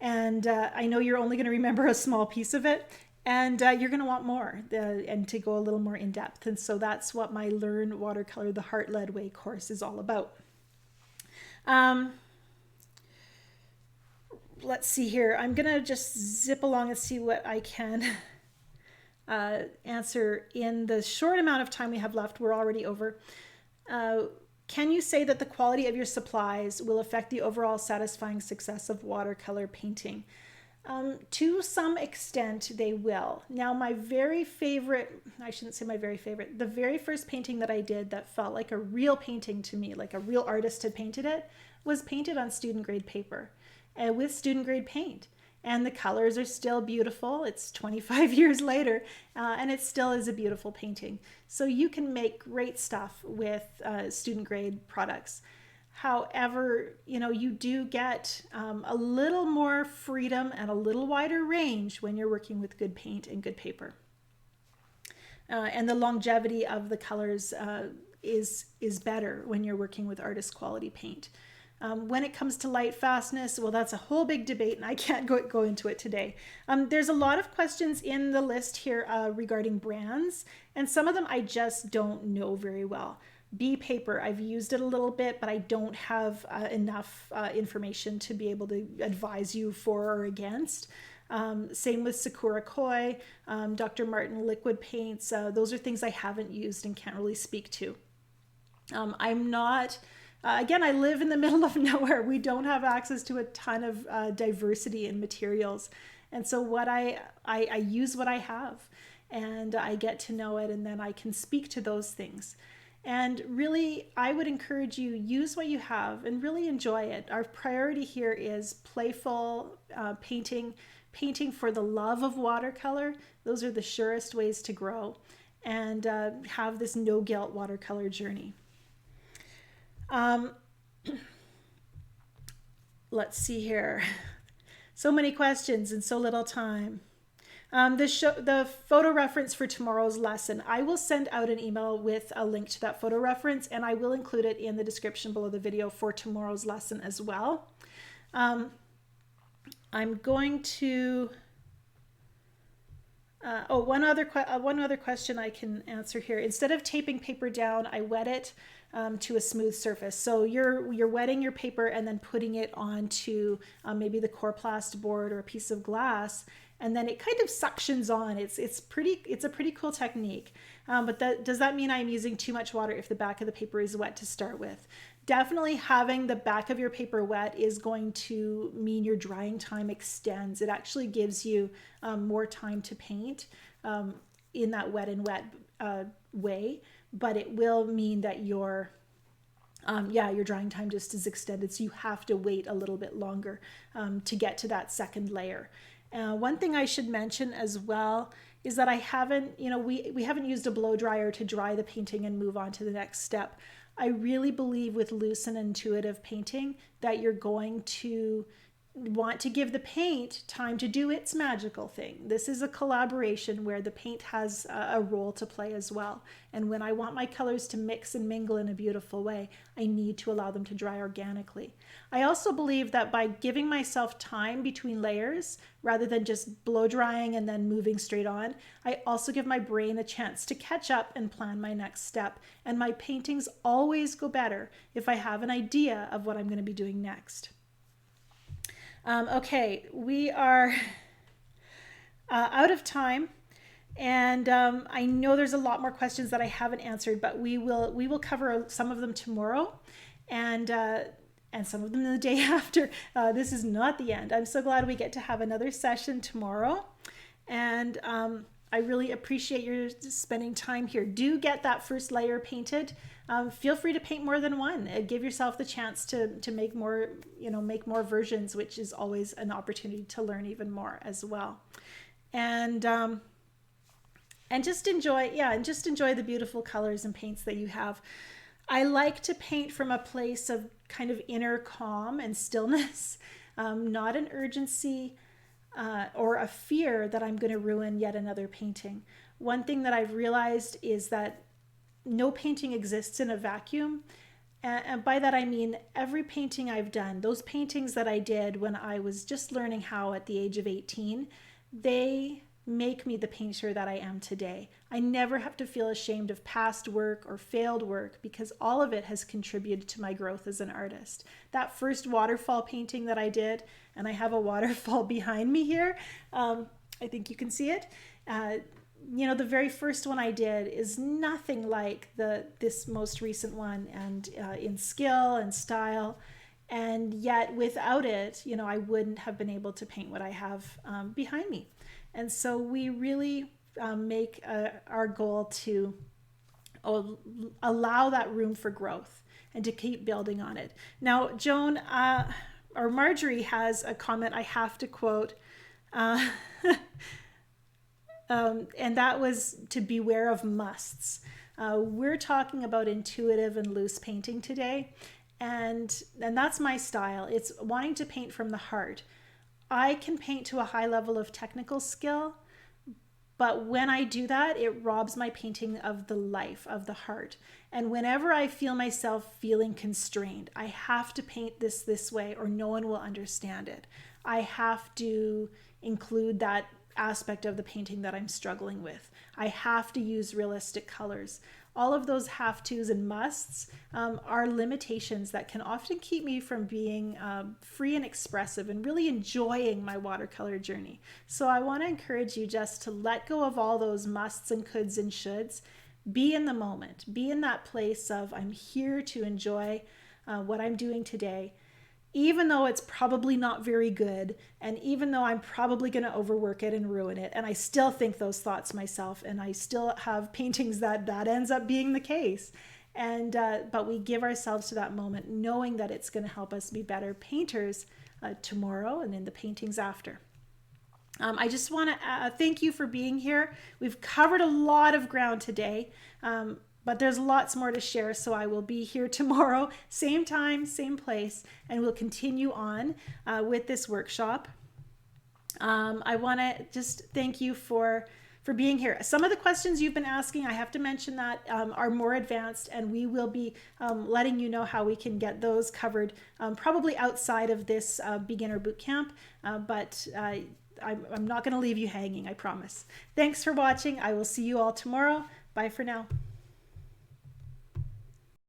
and I know you're only going to remember a small piece of it, and you're going to want more and to go a little more in depth. And so that's what my Learn Watercolor the Heart-Led Way course is all about. Let's see here. I'm going to just zip along and see what I can answer in the short amount of time we have left. We're already over. Can you say that the quality of your supplies will affect the overall satisfying success of watercolor painting? To some extent, they will. Now, my very favorite, I shouldn't say my very favorite, the very first painting that I did that felt like a real painting to me, like a real artist had painted it, was painted on student grade paper with student grade paint. And the colors are still beautiful. It's 25 years later, and it still is a beautiful painting. So you can make great stuff with student grade products. However, you do get a little more freedom and a little wider range when you're working with good paint and good paper. And the longevity of the colors is better when you're working with artist quality paint. When it comes to light fastness, well, that's a whole big debate, and I can't go into it today. There's a lot of questions in the list here regarding brands, and some of them I just don't know very well. Bee paper, I've used it a little bit, but I don't have enough information to be able to advise you for or against. Same with Sakura Koi, Dr. Martin liquid paints. Those are things I haven't used and can't really speak to. I'm not... Again, I live in the middle of nowhere. We don't have access to a ton of diversity in materials. And so what I use what I have, and I get to know it, and then I can speak to those things. And really, I would encourage you, use what you have and really enjoy it. Our priority here is playful painting for the love of watercolor. Those are the surest ways to grow, and have this no guilt watercolor journey. Let's see here. So many questions and so little time. The photo reference for tomorrow's lesson, I will send out an email with a link to that photo reference, and I will include it in the description below the video for tomorrow's lesson as well. I'm going to... one other question I can answer here. Instead of taping paper down, I wet it to a smooth surface. So you're wetting your paper and then putting it onto maybe the Coroplast board or a piece of glass, and then it kind of suctions on. It's a pretty cool technique. But does that mean I'm using too much water if the back of the paper is wet to start with? Definitely having the back of your paper wet is going to mean your drying time extends. It actually gives you more time to paint in that wet and wet way, but it will mean that your drying time just is extended. So you have to wait a little bit longer to get to that second layer. One thing I should mention as well is that I haven't, we haven't used a blow dryer to dry the painting and move on to the next step. I really believe with loose and intuitive painting that you're going to want to give the paint time to do its magical thing. This is a collaboration where the paint has a role to play as well. And when I want my colors to mix and mingle in a beautiful way, I need to allow them to dry organically. I also believe that by giving myself time between layers, rather than just blow drying and then moving straight on, I also give my brain a chance to catch up and plan my next step. And my paintings always go better if I have an idea of what I'm going to be doing next. Okay, we are out of time, and I know there's a lot more questions that I haven't answered, but we will cover some of them tomorrow, and some of them the day after. This is not the end. I'm so glad we get to have another session tomorrow, and I really appreciate your spending time here. Do get that first layer painted. Feel free to paint more than one. Give yourself the chance to make more, make more versions, which is always an opportunity to learn even more as well. And and just enjoy, yeah, and just enjoy the beautiful colors and paints that you have. I like to paint from a place of kind of inner calm and stillness, not an urgency or a fear that I'm going to ruin yet another painting. One thing that I've realized is that no painting exists in a vacuum. And by that I mean every painting I've done, those paintings that I did when I was just learning how at the age of 18, they make me the painter that I am today. I never have to feel ashamed of past work or failed work because all of it has contributed to my growth as an artist. That first waterfall painting that I did, and I have a waterfall behind me here, I think you can see it. You know, the very first one I did is nothing like this most recent one, and in skill and style. And yet without it, you know, I wouldn't have been able to paint what I have behind me. And so we really make our goal to allow that room for growth and to keep building on it. Now, Joan or Marjorie has a comment I have to quote. And that was to beware of musts. We're talking about intuitive and loose painting today. And that's my style. It's wanting to paint from the heart. I can paint to a high level of technical skill, but when I do that, it robs my painting of the life, of the heart. And whenever I feel myself feeling constrained, I have to paint this way or no one will understand it. I have to include that aspect of the painting that I'm struggling with. I have to use realistic colors. All of those have tos and musts are limitations that can often keep me from being free and expressive and really enjoying my watercolor journey. So I want to encourage you just to let go of all those musts and coulds and shoulds. Be in the moment. Be in that place of I'm here to enjoy what I'm doing today, even though it's probably not very good, and even though I'm probably going to overwork it and ruin it, and I still think those thoughts myself, and I still have paintings that ends up being the case. And but we give ourselves to that moment, knowing that it's going to help us be better painters tomorrow and in the paintings after. I just want to thank you for being here. We've covered a lot of ground today. But there's lots more to share, so I will be here tomorrow, same time, same place, and we'll continue on with this workshop. I want to just thank you for being here. Some of the questions you've been asking, I have to mention that, are more advanced, and we will be letting you know how we can get those covered probably outside of this beginner bootcamp, but I'm not going to leave you hanging, I promise. Thanks for watching. I will see you all tomorrow. Bye for now.